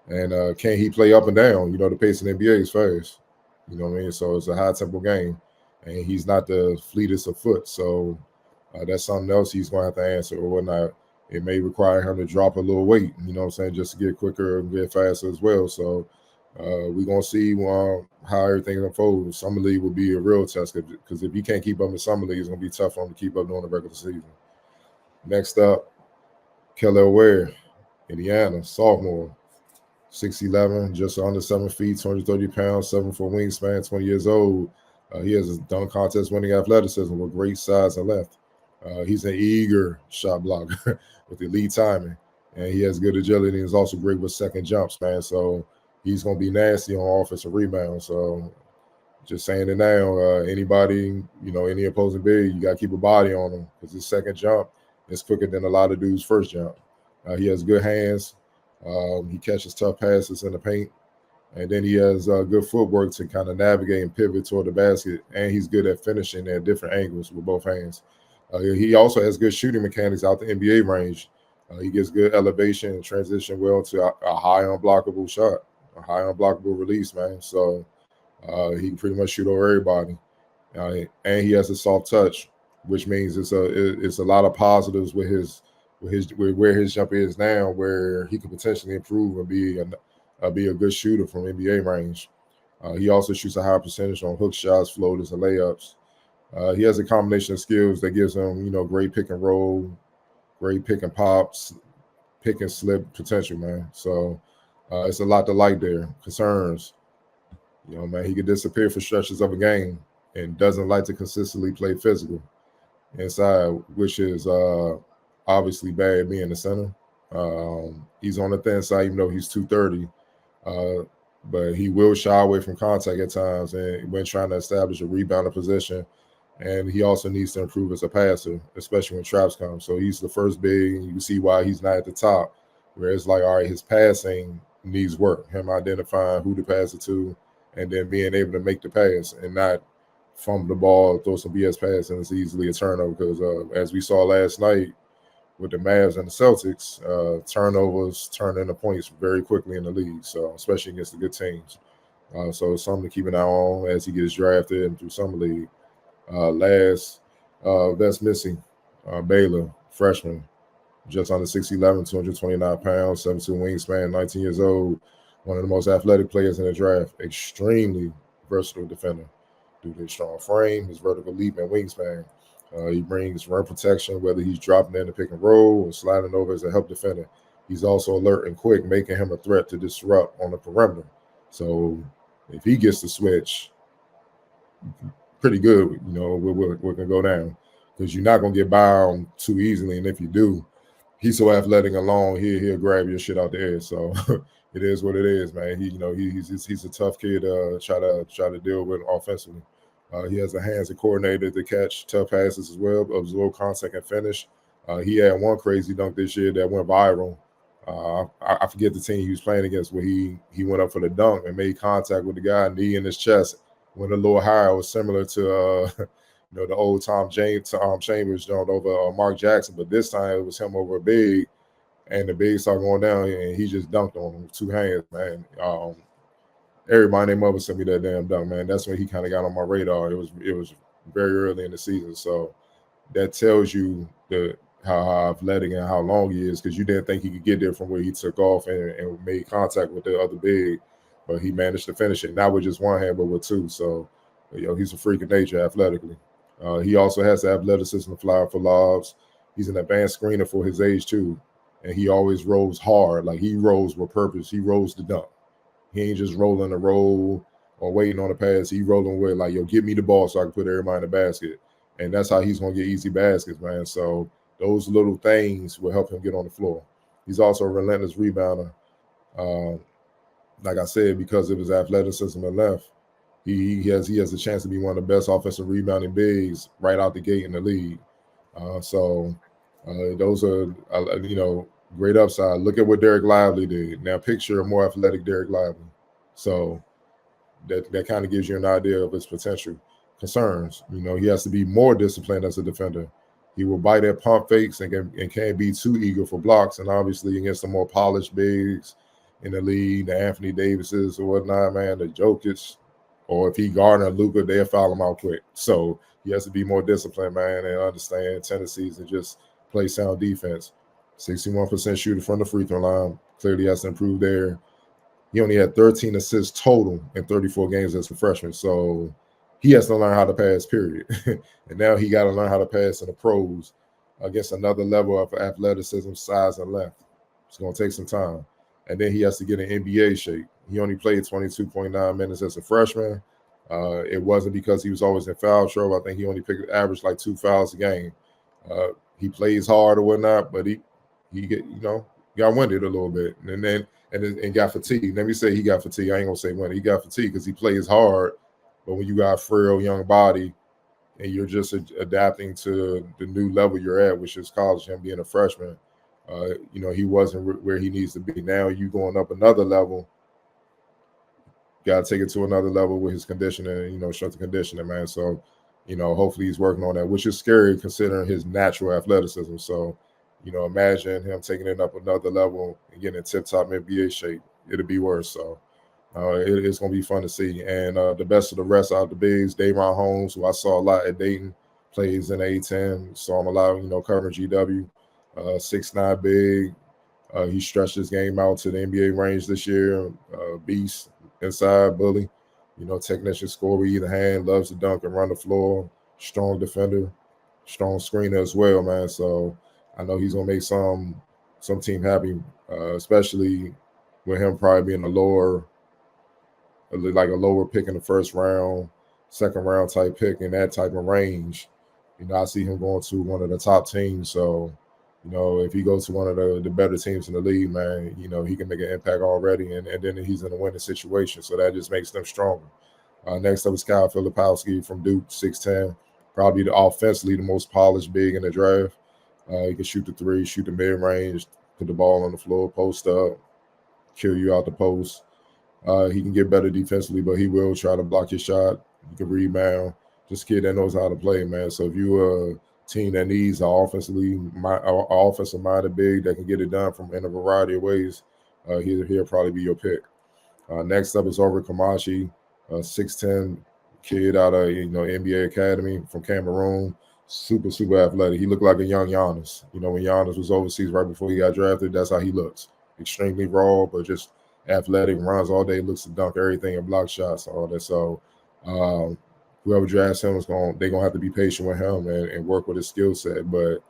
[SPEAKER 4] And can he play up and down? The pace in the NBA is fast. You know what I mean? So it's a high tempo game, and he's not the fleetest of foot. So that's something else he's going to have to answer or whatnot. It may require him to drop a little weight, just to get quicker and get faster as well. So we're going to see how everything unfolds. Summer League will be a real test because if you can't keep up in Summer League, it's going to be tough for him to keep up during the regular season. Next up, Cardell Ware, Indiana, sophomore, 6'11", just under 7 feet, 230 pounds, 7 foot wingspan, 20 years old. He has a dunk contest winning athleticism with great size and length. He's an eager shot blocker with elite timing, and he has good agility and is also great with second jumps, man. So he's going to be nasty on offensive rebounds. So just saying it now, anybody, any opposing big, you got to keep a body on him because his second jump is quicker than a lot of dudes' first jump. He has good hands. He catches tough passes in the paint. And then he has good footwork to kind of navigate and pivot toward the basket. And he's good at finishing at different angles with both hands. He also has good shooting mechanics out the NBA range. He gets good elevation and transition well to a high unblockable shot, a high unblockable release, man. So he can pretty much shoot over everybody. And he has a soft touch, which means it's a lot of positives with where his jump is now, where he could potentially improve and be a good shooter from NBA range. He also shoots a high percentage on hook shots, floaters, and layups. He has a combination of skills that gives him, great pick and roll, great pick and pops, pick and slip potential, man. So it's a lot to like there. Concerns, man, he could disappear for stretches of a game and doesn't like to consistently play physical inside, which is obviously bad being the center. He's on the thin side, even though he's 230. But he will shy away from contact at times and when trying to establish a rebounder position. And he also needs to improve as a passer, especially when traps come. So he's the first big, and you can see why he's not at the top. Where it's like, all right, his passing needs work. Him identifying who to pass it to and then being able to make the pass and not fumble the ball, throw some BS pass, and it's easily a turnover. Because as we saw last night with the Mavs and the Celtics, turnovers turn into points very quickly in the league, so especially against the good teams. So it's something to keep an eye on as he gets drafted and through Summer League. That's missing. Baylor, freshman, just under 6'11", 229 pounds, 7'2" wingspan, 19 years old, one of the most athletic players in the draft, extremely versatile defender due to his strong frame, his vertical leap, and wingspan. He brings rim protection, whether he's dropping in the pick and roll or sliding over as a help defender. He's also alert and quick, making him a threat to disrupt on the perimeter. So if he gets the switch, pretty good, what can go down, because you're not going to get bound too easily. And if you do, he's so athletic and long, he'll grab your shit out the air. So it is what it is, man. He's a tough kid to try to deal with offensively. He has the hands and coordinated to catch tough passes as well, absorb contact and finish. He had one crazy dunk this year that went viral. I forget the team he was playing against, where he went up for the dunk and made contact with the guy, knee in his chest, went a little higher. It was similar to the old Tom Chambers dunk over Mark Jackson, but this time it was him over a big, and the big started going down, and he just dunked on him with two hands, man. Everybody and their mother sent me that damn dunk, man. That's when he kind of got on my radar. It was very early in the season, so that tells you how athletic and how long he is, because you didn't think he could get there from where he took off and made contact with the other big, but he managed to finish it, not with just one hand, but with two. So, he's a freak of nature athletically. He also has the athleticism to fly for lobs. He's an advanced screener for his age too, and he always rolls hard. Like, he rolls with purpose. He rolls the dunk. He ain't just rolling a roll or waiting on a pass. He rolling with, like, give me the ball so I can put everybody in the basket. And that's how he's going to get easy baskets, man. So those little things will help him get on the floor. He's also a relentless rebounder. Like I said, because of his athleticism and length, he has a chance to be one of the best offensive rebounding bigs right out the gate in the league. Those are great upside. Look at what Derek Lively did. Now picture a more athletic Derek Lively. So that kind of gives you an idea of his potential. Concerns, he has to be more disciplined as a defender. He will bite at pump fakes and can't be too eager for blocks. And obviously against the more polished bigs in the league, the Anthony Davises or whatnot, man, the Jokic, or if he Gardner Luka, they'll foul him out quick. So he has to be more disciplined, man, and understand tendencies and just play sound defense. 61% shooter from the free throw line. Clearly has to improve there. He only had 13 assists total in 34 games as a freshman. So he has to learn how to pass, period. And now he got to learn how to pass in the pros against another level of athleticism, size, and length. It's going to take some time. And then he has to get in NBA shape. He only played 22.9 minutes as a freshman. It wasn't because he was always in foul trouble. I think he only averaged like 2 fouls a game. He plays hard or whatnot, but he got winded a little bit, and got fatigued. Let me say he got fatigued. I ain't gonna say when he got fatigued because he plays hard, but when you got a frail young body and you're just adapting to the new level you're at, which is college, him being a freshman, he wasn't where he needs to be. Now you going up another level. Got to take it to another level with his conditioning, strength and conditioning, man. So, hopefully he's working on that, which is scary considering his natural athleticism. So, imagine him taking it up another level and getting in tip-top NBA shape. It'll be worse. So, it's going to be fun to see. And the best of the rest out the bigs, Daron Holmes, who I saw a lot at Dayton, plays in A10. Saw him a lot, covering GW. 6'9" big. He stretched his game out to the NBA range this year. Beast. Inside bully, technician score with either hand, loves to dunk and run the floor, strong defender, strong screener as well, man. So I know he's gonna make some team happy, especially with him probably being a lower pick in the first round, second round type pick in that type of range. I see him going to one of the top teams. So if he goes to one of the better teams in the league, man, he can make an impact already, and then he's in a winning situation. So that just makes them stronger. Next up is Kyle Filipowski from Duke, 6'10", probably offensively the most polished big in the draft. He can shoot the three, shoot the mid-range, put the ball on the floor, post up, kill you out the post. He can get better defensively, but he will try to block your shot. He can rebound. Just a kid that knows how to play, man. So if you're a team that needs an offensive minded big that can get it done in a variety of ways, he'll probably be your pick. Next up is Over Kamachi, 6'10" kid out of NBA Academy from Cameroon. Super athletic. He looked like a young Giannis. When Giannis was overseas right before he got drafted, that's how he looks. Extremely raw, but just athletic, runs all day, looks to dunk everything and block shots, all that. So whoever drafts him they're gonna have to be patient with him and work with his skill set. But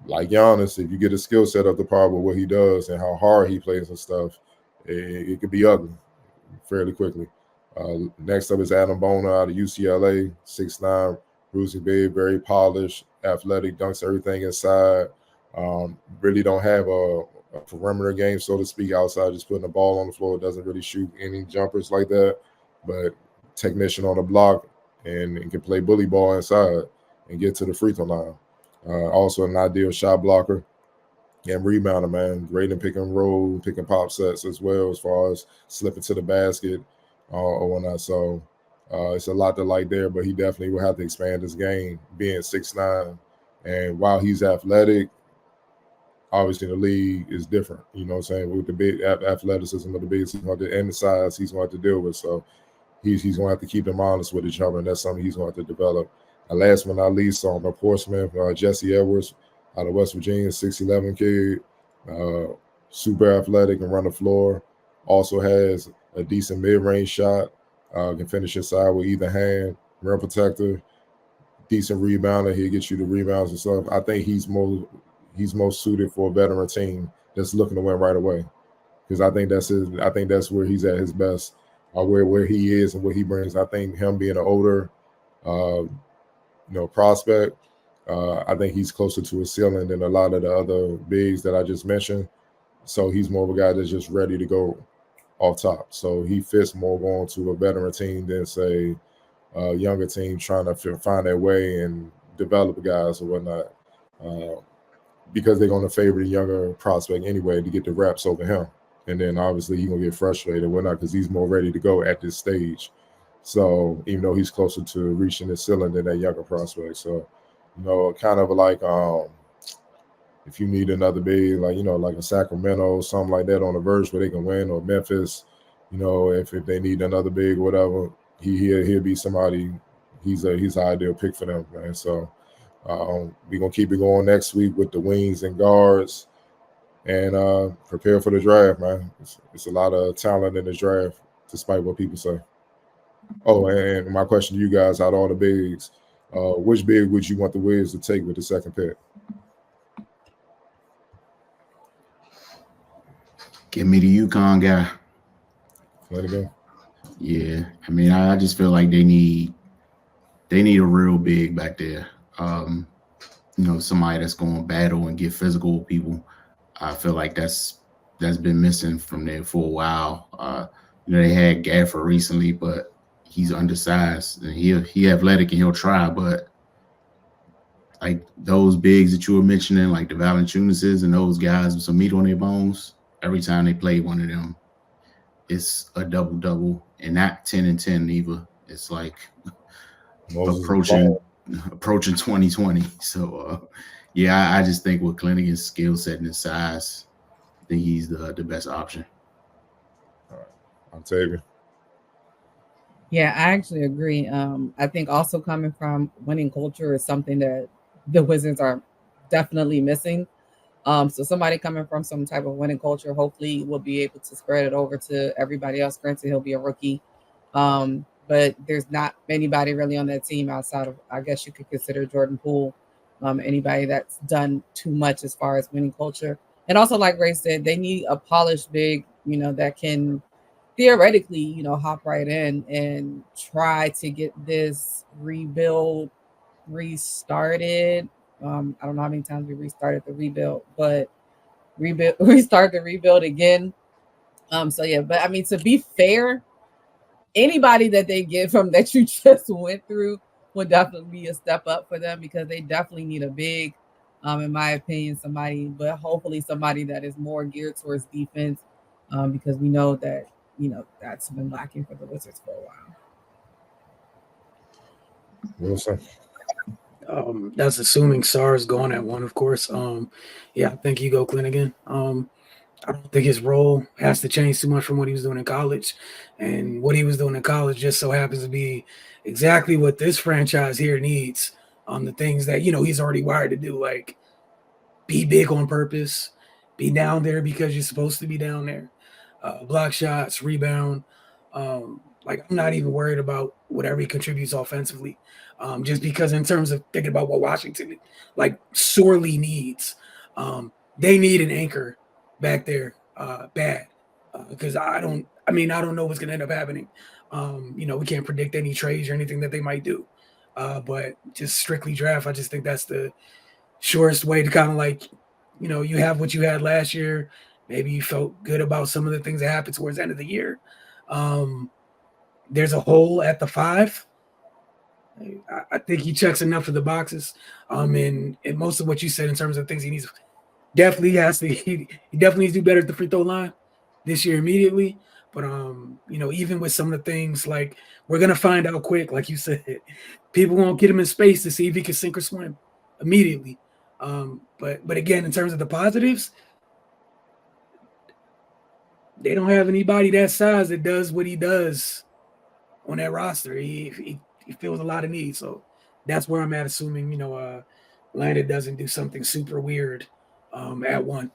[SPEAKER 4] like Giannis, if you get a skill set up to par with what he does and how hard he plays and stuff, it could be ugly fairly quickly. Next up is Adam Bona out of UCLA, 6'9", bruising big, very polished, athletic, dunks everything inside. Really don't have a perimeter game, so to speak, outside just putting the ball on the floor. Doesn't really shoot any jumpers like that, but technician on the block and can play bully ball inside and get to the free throw line. Also an ideal shot blocker and rebounder, man. Great in pick and roll, pick and pop sets as well, as far as slipping to the basket or whatnot. So it's a lot to like there, but he definitely will have to expand his game, being 6'9". And while he's athletic, obviously the league is different, what I'm saying, with the big athleticism of the bigs and the size he's going to have to deal with. So he's going to have to keep them honest with each other, and that's something he's going to have to develop. And last but not least, on the Portsmouth, Jesse Edwards out of West Virginia, 6'11" kid, super athletic and run the floor. Also has a decent mid-range shot, can finish inside with either hand, rim protector, decent rebounder. He'll get you the rebounds and stuff. I think he's most suited for a veteran team that's looking to win right away, because I think that's where he's at his best. Where he is and what he brings. I think him being an older, prospect, I think he's closer to a ceiling than a lot of the other bigs that I just mentioned. So he's more of a guy that's just ready to go off top. So he fits more going to a veteran team than say a younger team trying to find their way and develop guys or whatnot. Because they're going to favor the younger prospect anyway to get the reps over him. And then obviously he's going to get frustrated and whatnot because he's more ready to go at this stage. So even though he's closer to reaching his ceiling than that younger prospect. So, kind of like if you need another big, like, like a Sacramento, something like that on the verge where they can win, or Memphis, if they need another big or whatever, he'll be somebody, he's an ideal pick for them, man. So we're going to keep it going next week with the wings and guards and prepare for the draft, man. It's a lot of talent in the draft, despite what people say. Oh, and my question to you guys, out of all the bigs, which big would you want the Wiz to take with the second pick?
[SPEAKER 3] Give me the UConn guy.
[SPEAKER 4] Let it go.
[SPEAKER 3] Yeah, I mean, I just feel like they need a real big back there. Somebody that's going to battle and get physical with people. I feel like that's been missing from there for a while. They had Gaffer recently, but he's undersized and he athletic and he'll try, but like those bigs that you were mentioning, like the Valanciunises and those guys with some meat on their bones, every time they play one of them, it's a double-double, and not 10 and 10 either. It's like approaching 2020. So I just think with Clinton's skill set and his size, I think he's the best option.
[SPEAKER 4] All right. I'm Tavian.
[SPEAKER 2] Yeah, I actually agree. I think also coming from winning culture is something that the Wizards are definitely missing. So somebody coming from some type of winning culture, hopefully will be able to spread it over to everybody else. Granted, he'll be a rookie. But there's not anybody really on that team outside of, I guess you could consider Jordan Poole, anybody that's done too much as far as winning culture. And also, like Ray said, they need a polished big, that can theoretically, hop right in and try to get this rebuild restarted. I don't know how many times we restarted the rebuild, but restart the rebuild again. So yeah, but I mean, to be fair, anybody that they get from that you just went through would definitely be a step up for them because they definitely need a big, in my opinion, somebody, but hopefully somebody that is more geared towards defense, because we know that, that's been lacking for the Wizards for a while.
[SPEAKER 4] Wilson.
[SPEAKER 1] That's assuming Sarr's gone at one, of course. I think you go Clinigan. I don't think his role has to change too much from what he was doing in college. And what he was doing in college just so happens to be exactly what this franchise here needs. The things that, he's already wired to do, like be big on purpose, be down there because you're supposed to be down there, block shots, rebound. Like, I'm not even worried about whatever he contributes offensively, just because in terms of thinking about what Washington, like, sorely needs, they need an anchor back there bad, because I don't know what's going to end up happening. We can't predict any trades or anything that they might do, but just strictly draft, I just think that's the surest way to kind of like, you have what you had last year. Maybe you felt good about some of the things that happened towards the end of the year. There's a hole at the 5. I think he checks enough of the boxes. And most of what you said in terms of things he needs, definitely has to. He definitely needs to do better at the free throw line this year immediately. But even with some of the things, like, we're gonna find out quick, like you said, people won't get him in space to see if he can sink or swim immediately. But again, in terms of the positives, they don't have anybody that size that does what he does on that roster. He feels a lot of need. So that's where I'm at, assuming, Landon doesn't do something super weird at 1.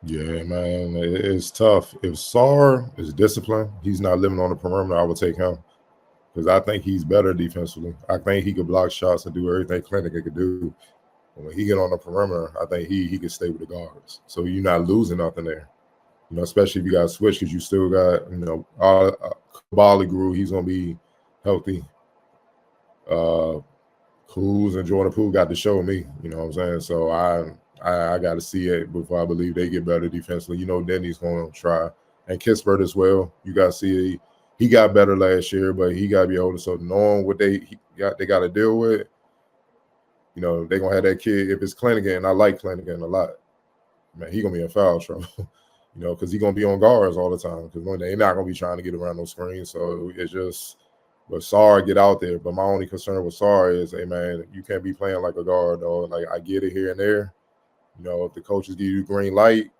[SPEAKER 4] Yeah, man, it's tough. If Sarr is disciplined, he's not living on the perimeter, I would take him because I think he's better defensively. I think he could block shots and do everything Clinton could do. But when he get on the perimeter, I think he could stay with the guards. So you're not losing nothing there. Especially if you got to switch because you still got, Bali grew. He's going to be healthy. Cruz and Jordan Poole got to show me, you know what I'm saying? So I got to see it before I believe they get better defensively. You know, Denny's going to try. And Kispert as well. You got to see he got better last year, but he got to be older. So knowing what they got to deal with, you know, they're going to have that kid. If it's Clennigan, and I like Clennigan a lot, man, he going to be in foul trouble, you know, because he's going to be on guards all the time because they're not going to be trying to get around those screens. So it's just, but Sarr get out there. But my only concern with Sarr is, hey, man, you can't be playing like a guard, though. Like, I get it here and there. You know, if the coaches give you green light,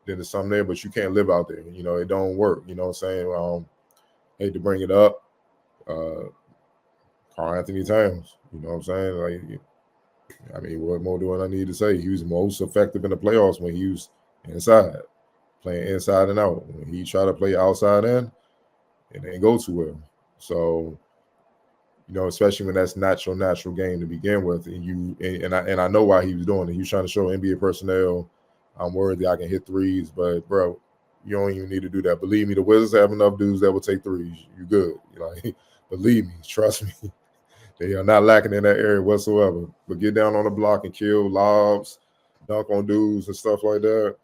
[SPEAKER 4] then there's something there, but you can't live out there. You know, it don't work. You know what I'm saying? Hate to bring it up. Carl Anthony Towns, you know what I'm saying? Like, I mean, what more do I need to say? He was most effective in the playoffs when he was inside, playing inside and out. When he tried to play outside in, it didn't go too well. So, you know, especially when that's not your natural game to begin with, and I know why he was doing it. He was trying to show NBA personnel, I'm worthy, I can hit threes, but bro, you don't even need to do that. Believe me, the Wizards have enough dudes that will take threes. You good. You know, believe me, trust me. They are not lacking in that area whatsoever. But get down on the block and kill lobs, dunk on dudes and stuff like that.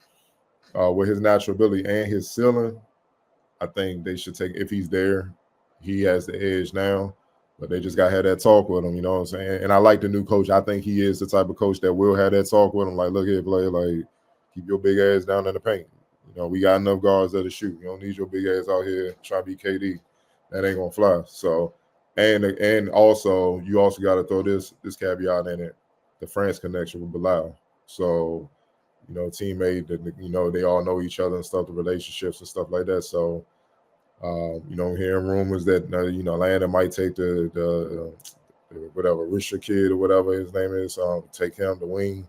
[SPEAKER 4] With his natural ability and his ceiling, I think they should take, if he's there, he has the edge now. But they just got to have that talk with him, you know what I'm saying? And I like the new coach. I think he is the type of coach that will have that talk with him. Like, look here, play, like, keep your big ass down in the paint. You know, we got enough guards that'll shoot. You don't need your big ass out here trying to be KD. That ain't gonna fly. So, and also you also got to throw this caveat in it: the France connection with Bilal. So, you know, teammate that, you know, they all know each other and stuff, the relationships and stuff like that. So, you know, hearing rumors that you know, Landon might take the whatever Richard kid or whatever his name is, take him the wing.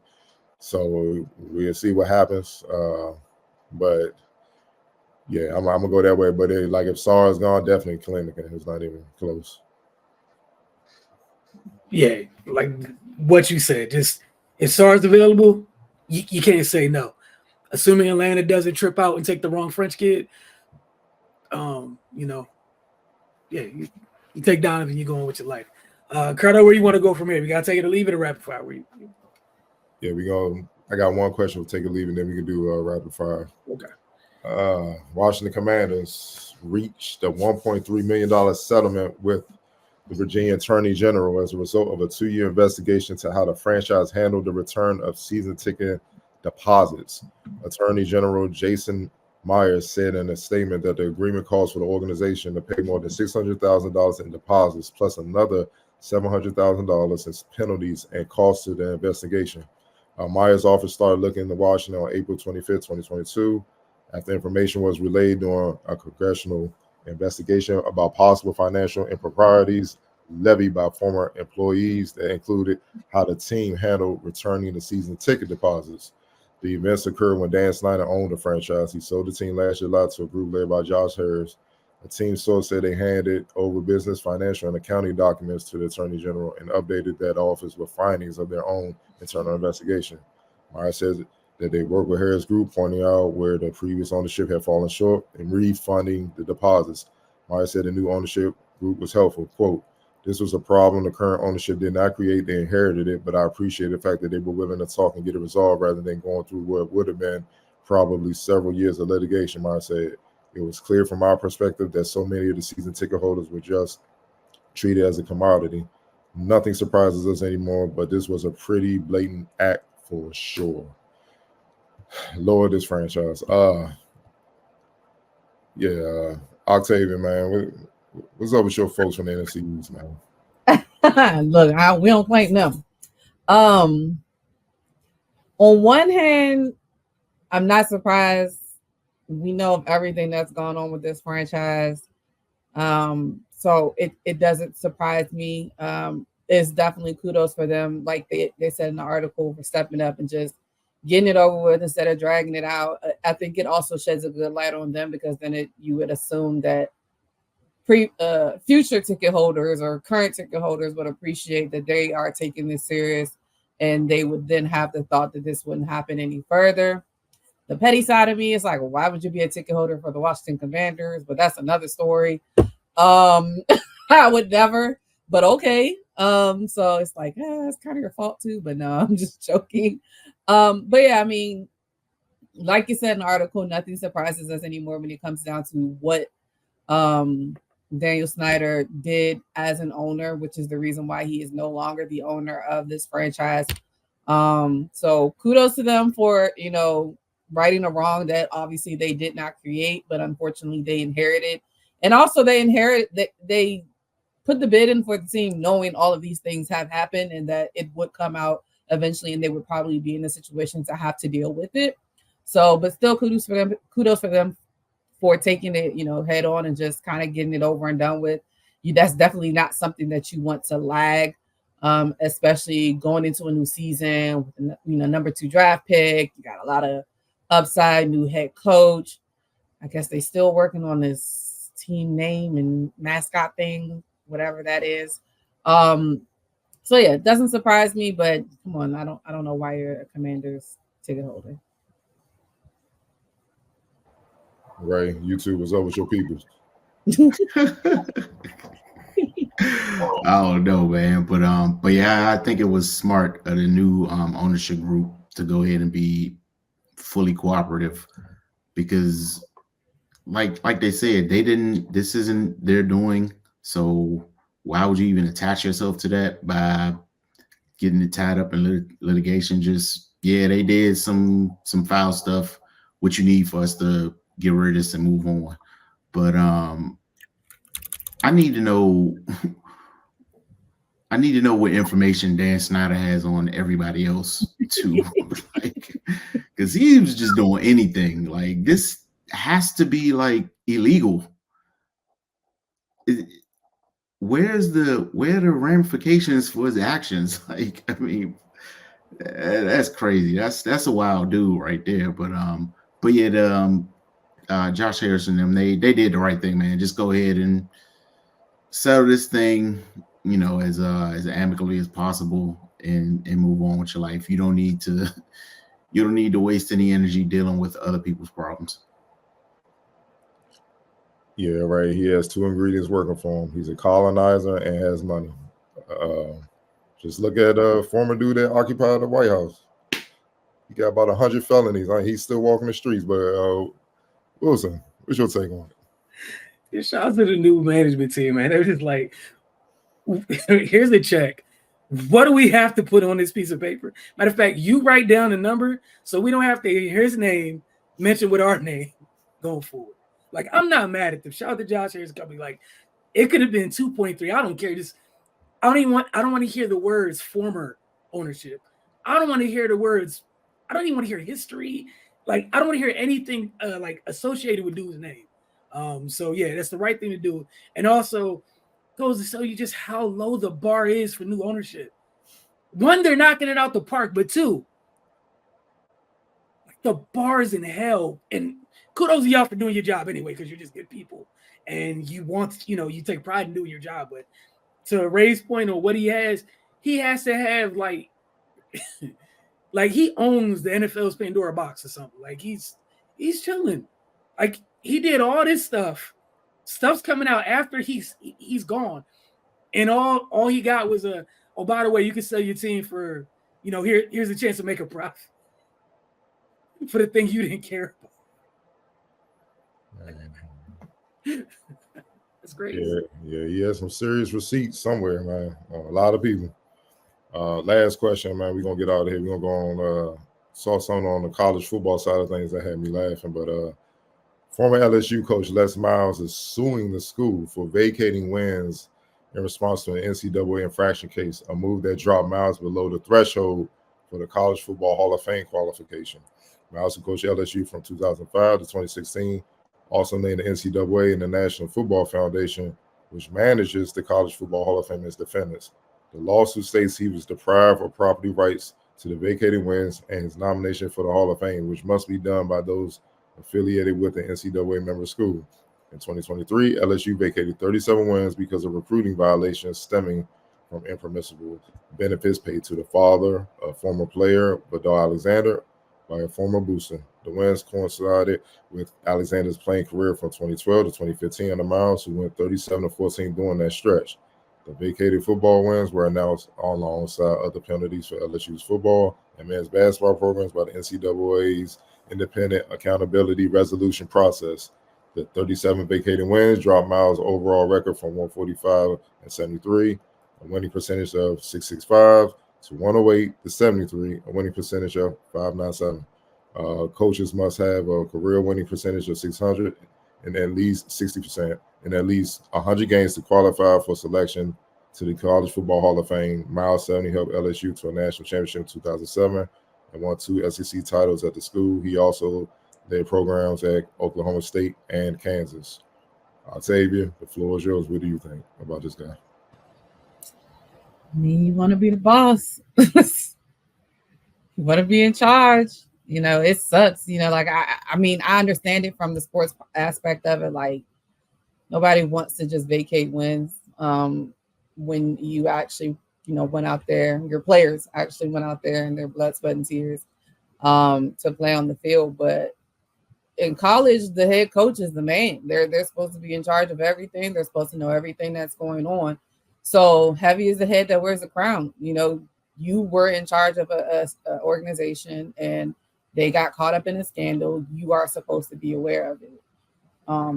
[SPEAKER 4] So we'll see what happens. But yeah, I'm gonna go that way. But like if Sarr is gone, definitely Clinton. It's not even close.
[SPEAKER 1] Yeah, like what you said. Just if Sarr's available, you can't say no. Assuming Atlanta doesn't trip out and take the wrong French kid, you know, yeah, you take Donovan, you're going with your life. Cardell, where you want to go from here? We gotta take it or leave it or rapid fire.
[SPEAKER 4] Yeah, we go. I got one question. We'll take a leave, and then we can do rapid fire.
[SPEAKER 1] Okay.
[SPEAKER 4] Washington Commanders reached a $1.3 million settlement with the Virginia Attorney General as a result of a 2-year investigation to how the franchise handled the return of season ticket deposits. Attorney General Jason Myers said in a statement that the agreement calls for the organization to pay more than $600,000 in deposits, plus another $700,000 in penalties and costs to the investigation. Myers' office started looking into Washington on April 25th, 2022, after information was relayed during a congressional investigation about possible financial improprieties levied by former employees that included how the team handled returning the season ticket deposits. The events occurred when Dan Snyder owned the franchise. He sold the team last July to a group led by Josh Harris. The team source said they handed over business, financial, and accounting documents to the Attorney General and updated that office with findings of their own internal investigation. Myers says that they worked with Harris Group, pointing out where the previous ownership had fallen short in refunding the deposits. Myers said the new ownership group was helpful. Quote, "This was a problem the current ownership did not create. They inherited it, but I appreciate the fact that they were willing to talk and get it resolved rather than going through what would have been probably several years of litigation," Myers said. "It was clear from our perspective that so many of the season ticket holders were just treated as a commodity. Nothing surprises us anymore, but this was a pretty blatant act for sure." Lord, this franchise. Octavian, man, what's up with your folks from the NFC East, man?
[SPEAKER 2] Look, we don't claim them. On one hand, I'm not surprised. We know of everything that's gone on with this franchise. So it doesn't surprise me. It's definitely kudos for them, like they said in the article, for stepping up and just getting it over with instead of dragging it out. I think it also sheds a good light on them, because then you would assume that future ticket holders or current ticket holders would appreciate that they are taking this serious, and they would then have the thought that this wouldn't happen any further. The petty side of me is like, well, why would you be a ticket holder for the Washington Commanders? But that's another story. I would never, but okay. So it's like, it's kind of your fault too, but no, I'm just joking. But yeah, I mean, like you said in the article, nothing surprises us anymore when it comes down to what Daniel Snyder did as an owner, which is the reason why he is no longer the owner of this franchise. So kudos to them for, righting a wrong that obviously they did not create, but unfortunately they inherited. And also they put the bid in for the team knowing all of these things have happened and that it would come out eventually and they would probably be in a situation to have to deal with it. So, but still kudos for them for taking it, head on and just kind of getting it over and done with. That's definitely not something that you want to lag, especially going into a new season with number 2 draft pick. You got a lot of upside, new head coach. I guess they still working on this team name and mascot thing, whatever that is. So yeah, it doesn't surprise me, but come on, I don't know why you're a Commanders ticket holder.
[SPEAKER 4] Right, YouTube was over with your people.
[SPEAKER 3] I don't know, man, but yeah, I think it was smart of the new ownership group to go ahead and be fully cooperative, because like they said, this isn't their doing, so why would you even attach yourself to that by getting it tied up in litigation? Just, yeah, they did some foul stuff, what you need for us to get rid of this and move on. But I need to know what information Dan Snyder has on everybody else too. Like, because he was just doing anything. Like, this has to be like illegal. Where are the ramifications for his actions? Like, I mean, that's crazy. That's a wild dude right there. But yeah, Josh Harrison, they did the right thing, man. Just go ahead and settle this thing, as amicably as possible, and move on with your life. You don't need to waste any energy dealing with other people's problems.
[SPEAKER 4] Yeah, right. He has 2 ingredients working for him. He's a colonizer and has money. Just look at former dude that occupied the White House. He got about 100 felonies. He's still walking the streets. But Wilson, what's your take on it?
[SPEAKER 1] Yeah, shout out to the new management team, man. They're just like, here's the check. What do we have to put on this piece of paper? Matter of fact, you write down the number so we don't have to hear his name mentioned with our name going forward. Like, I'm not mad at them. Shout out to Josh Harris Company. Like, it could have been 2.3. I don't care. I don't want to hear the words former ownership. I don't want to hear the words. I don't even want to hear history. Like, I don't want to hear anything like associated with dude's name. So yeah, that's the right thing to do. And also goes to show you just how low the bar is for new ownership. 1, they're knocking it out the park, but 2, the bar is in hell. And kudos to y'all for doing your job anyway, because you're just good people and you want, you take pride in doing your job. But to Ray's point on what he has to have like like he owns the NFL's Pandora box or something. Like, he's chilling. Like, he did all this stuff. Stuff's coming out after he's gone. And all he got was oh, by the way, you can sell your team for, here's a chance to make a profit for the thing you didn't care about. That's great.
[SPEAKER 4] Yeah, he has some serious receipts somewhere, man. A lot of people. Last question, man. We're gonna get out of here. We're gonna go on. Saw something on the college football side of things that had me laughing. But former LSU coach Les Miles is suing the school for vacating wins in response to an NCAA infraction case, a move that dropped Miles below the threshold for the College Football Hall of Fame qualification. Miles, who coached LSU from 2005 to 2016, also named the NCAA and the National Football Foundation, which manages the College Football Hall of Fame, as defendants. The lawsuit states he was deprived of property rights to the vacated wins and his nomination for the Hall of Fame, which must be done by those affiliated with the NCAA member school. In 2023, LSU vacated 37 wins because of recruiting violations stemming from impermissible benefits paid to the father, a former player, Badal Alexander, by a former booster. The wins coincided with Alexander's playing career from 2012 to 2015 on the Miles, who went 37-14 during that stretch. The vacated football wins were announced alongside other penalties for LSU's football and men's basketball programs by the NCAA's Independent Accountability Resolution Process. The 37 vacated wins dropped Miles' overall record from 145 and 73, a winning percentage of 665, to 108 to 73, a winning percentage of 597. Coaches must have a career winning percentage of 600 and at least 60%, and at least 100 games to qualify for selection to the College Football Hall of Fame. Miles 70 helped LSU to a national championship in 2007 and won 2 SEC titles at the school. He also led programs at Oklahoma State and Kansas. Octavia, the floor is yours. What do you think about this guy?
[SPEAKER 2] I mean, you want to be the boss. You want to be in charge. You know, it sucks. You know, like I mean, I understand it from the sports aspect of it. Like, nobody wants to just vacate wins. When you actually, you know, went out there, your players actually went out there in their blood, sweat, and tears to play on the field. But in college, the head coach is the man. They're supposed to be in charge of everything. They're supposed to know everything that's going on. So heavy is the head that wears the crown. You know, you were in charge of a organization and they got caught up in a scandal. You are supposed to be aware of it.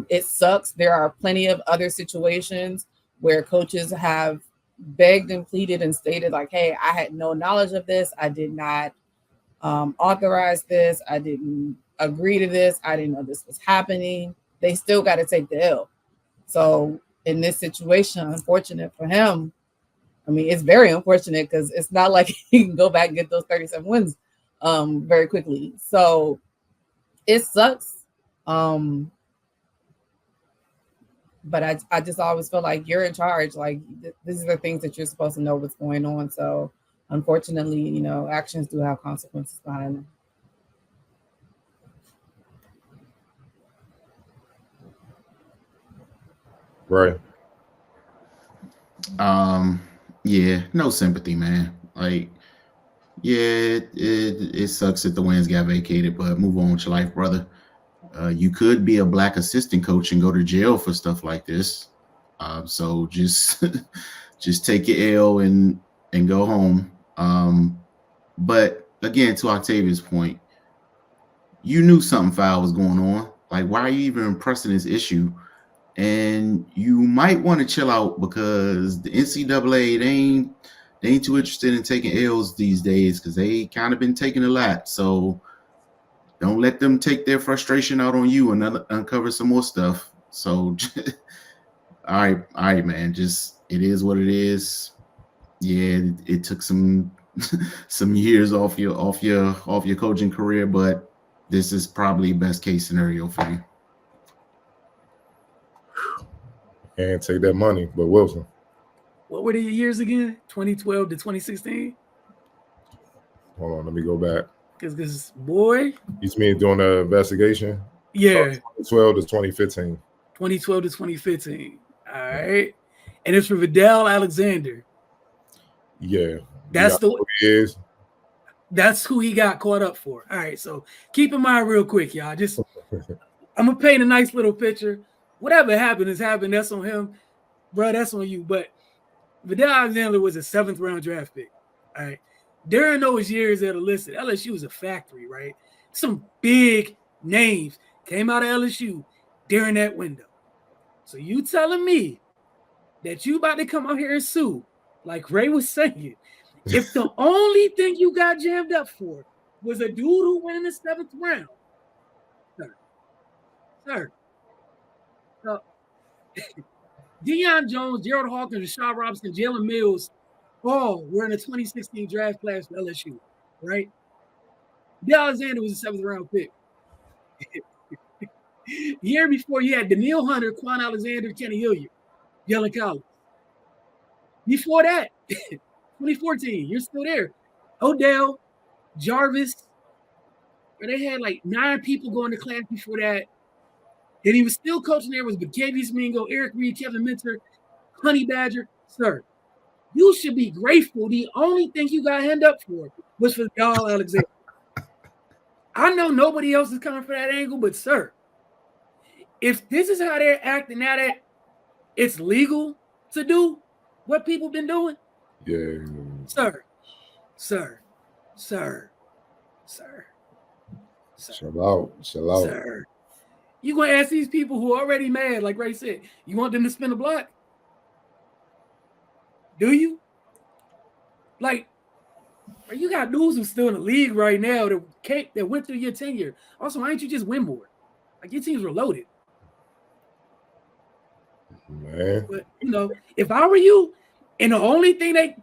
[SPEAKER 2] It sucks. There are plenty of other situations where coaches have begged and pleaded and stated like, hey, I had no knowledge of this. I did not authorize this. I didn't agree to this. I didn't know this was happening. They still got to take the L. So in this situation, unfortunate for him, I mean, it's very unfortunate because it's not like he can go back and get those 37 wins very quickly. So it sucks. But I just always feel like you're in charge. Like, these are the things that you're supposed to know what's going on. So unfortunately, you know, actions do have consequences behind them.
[SPEAKER 4] Right.
[SPEAKER 3] Yeah, no sympathy, man. Like, yeah, it sucks that the wins got vacated, but move on with your life, brother. You could be a black assistant coach and go to jail for stuff like this. So just just take your L and go home. But again, to Octavia's point, you knew something foul was going on. Like, why are you even pressing this issue? And you might want to chill out because the NCAA, they ain't too interested in taking L's these days because they kind of been taking a lot. So don't let them take their frustration out on you and uncover some more stuff. So, all right, man. Just, it is what it is. Yeah, it took some years off your coaching career, but this is probably best case scenario for you.
[SPEAKER 4] And take that money, but Wilson.
[SPEAKER 1] What were the years again? 2012 to 2016?
[SPEAKER 4] Hold on, let me go back.
[SPEAKER 1] Because this boy.
[SPEAKER 4] He's me doing the investigation?
[SPEAKER 1] Yeah.
[SPEAKER 4] 2012 to 2015.
[SPEAKER 1] 2012 to 2015. All right. And it's for Vidal Alexander.
[SPEAKER 4] Yeah.
[SPEAKER 1] That's the
[SPEAKER 4] who he is.
[SPEAKER 1] That's who he got caught up for. All right. So keep in mind real quick, y'all. Just I'm gonna paint a nice little picture. Whatever happened has happened. That's on him, bro. That's on you. But Vidal Alexander was a 7th round draft pick. All right. During those years that are listed, LSU was a factory, right? Some big names came out of LSU during that window. So you telling me that you about to come out here and sue, like Ray was saying, if the only thing you got jammed up for was a dude who went in the 7th round, sir. So, Deion Jones, Gerald Hawkins, Rashad Robinson, Jalen Mills, all were in the 2016 draft class for LSU, right? Vidal Alexander was a 7th round pick. Year before, you had Daniil Hunter, Quan Alexander, Kenny Hilliard, Jalen Collins. Before that, 2014, you're still there. Odell, Jarvis, where they had like 9 people going to class before that. And he was still coaching there was Bakavius Mingo, Eric Reed, Kevin Minter, Honey Badger. Sir, you should be grateful. The only thing you got hand up for was for Vidal Alexander. I know nobody else is coming for that angle, but sir, if this is how they're acting now that it's legal to do, what people been doing?
[SPEAKER 4] Yeah.
[SPEAKER 1] Sir.
[SPEAKER 4] Chill out.
[SPEAKER 1] Sir. You gonna ask these people who are already mad, like Ray said, you want them to spin a block? Do you? Like, you got dudes who's still in the league right now that went through your tenure. Also, why ain't you just win more? Like, your teams were loaded.
[SPEAKER 4] Man.
[SPEAKER 1] But if I were you, and the only thing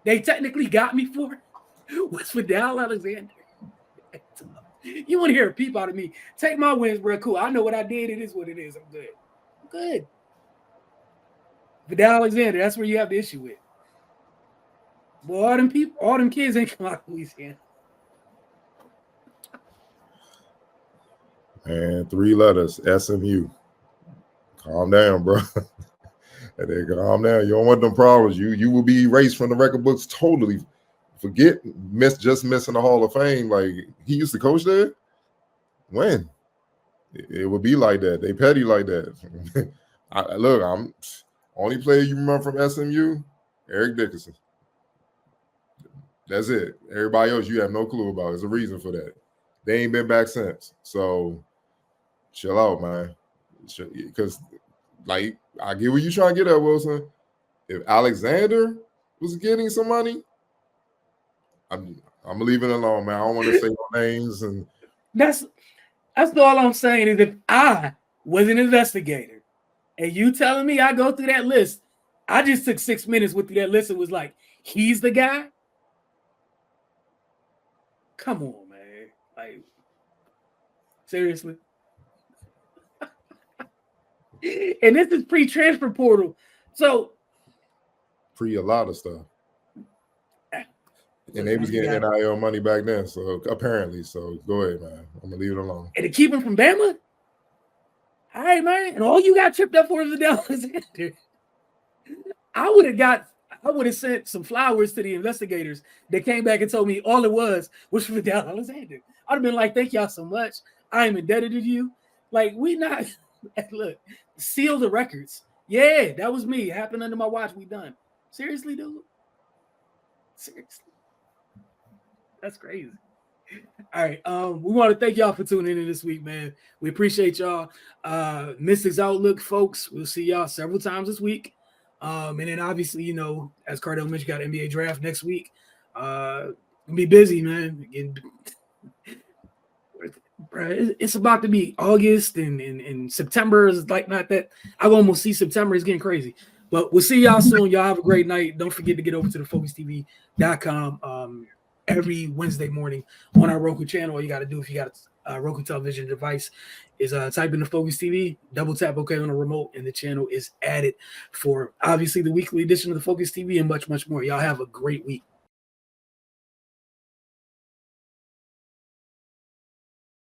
[SPEAKER 1] they technically got me for was Cardell Alexander. You want to hear a peep out of me? Take my wins, bro. Cool. I know what I did. It is what it is. I'm good. Cardell Alexander, that's where you have the issue with. Well, all them kids ain't come out of Louisiana.
[SPEAKER 4] Man, 3 letters, SMU. Calm down, bro. Calm down. You don't want them problems. You will be erased from the record books totally. Forget just missing the Hall of Fame. Like, he used to coach there. When? It would be like that. They petty like that. I'm only player you remember from SMU, Eric Dickerson. That's it. Everybody else you have no clue about. There's a reason for that. They ain't been back since. So chill out, man. Because, like, I get what you're trying to get at, Wilson. If Alexander was getting some money, I'm gonna leave it alone, man. I don't want to say no names, and
[SPEAKER 1] that's all I'm saying is if I was an investigator and you telling me I go through that list, I just took 6 minutes with that list and was like, he's the guy. Come on, man. Like, seriously. And this is pre-transfer portal. So
[SPEAKER 4] a lot of stuff. And they was getting NIL money back then, so apparently. So go ahead, man. I'm gonna leave it alone.
[SPEAKER 1] And to keep him from Bama? All right, man. And all you got tripped up for is the Alexander. I would have sent some flowers to the investigators that came back and told me all it was for Cardell Alexander. I'd have been like, thank y'all so much. I am indebted to you. Like, look, seal the records. Yeah, that was me. It happened under my watch. We done. Seriously, dude? Seriously? That's crazy. All right. We want to thank y'all for tuning in this week, man. We appreciate y'all. Mystics Outlook, folks. We'll see y'all several times this week. And then obviously, as Cardell mentioned, got an NBA draft next week. Gonna be busy, man. It's about to be August and September is like not that. I almost see September is getting crazy. But we'll see y'all soon. Y'all have a great night. Don't forget to get over to the FocusTV.com every Wednesday morning on our Roku channel. All you got to do if you got a Roku television device is type in the Focus TV, double tap OK on the remote, and the channel is added for obviously the weekly edition of the Focus TV and much, much more. Y'all have a great week.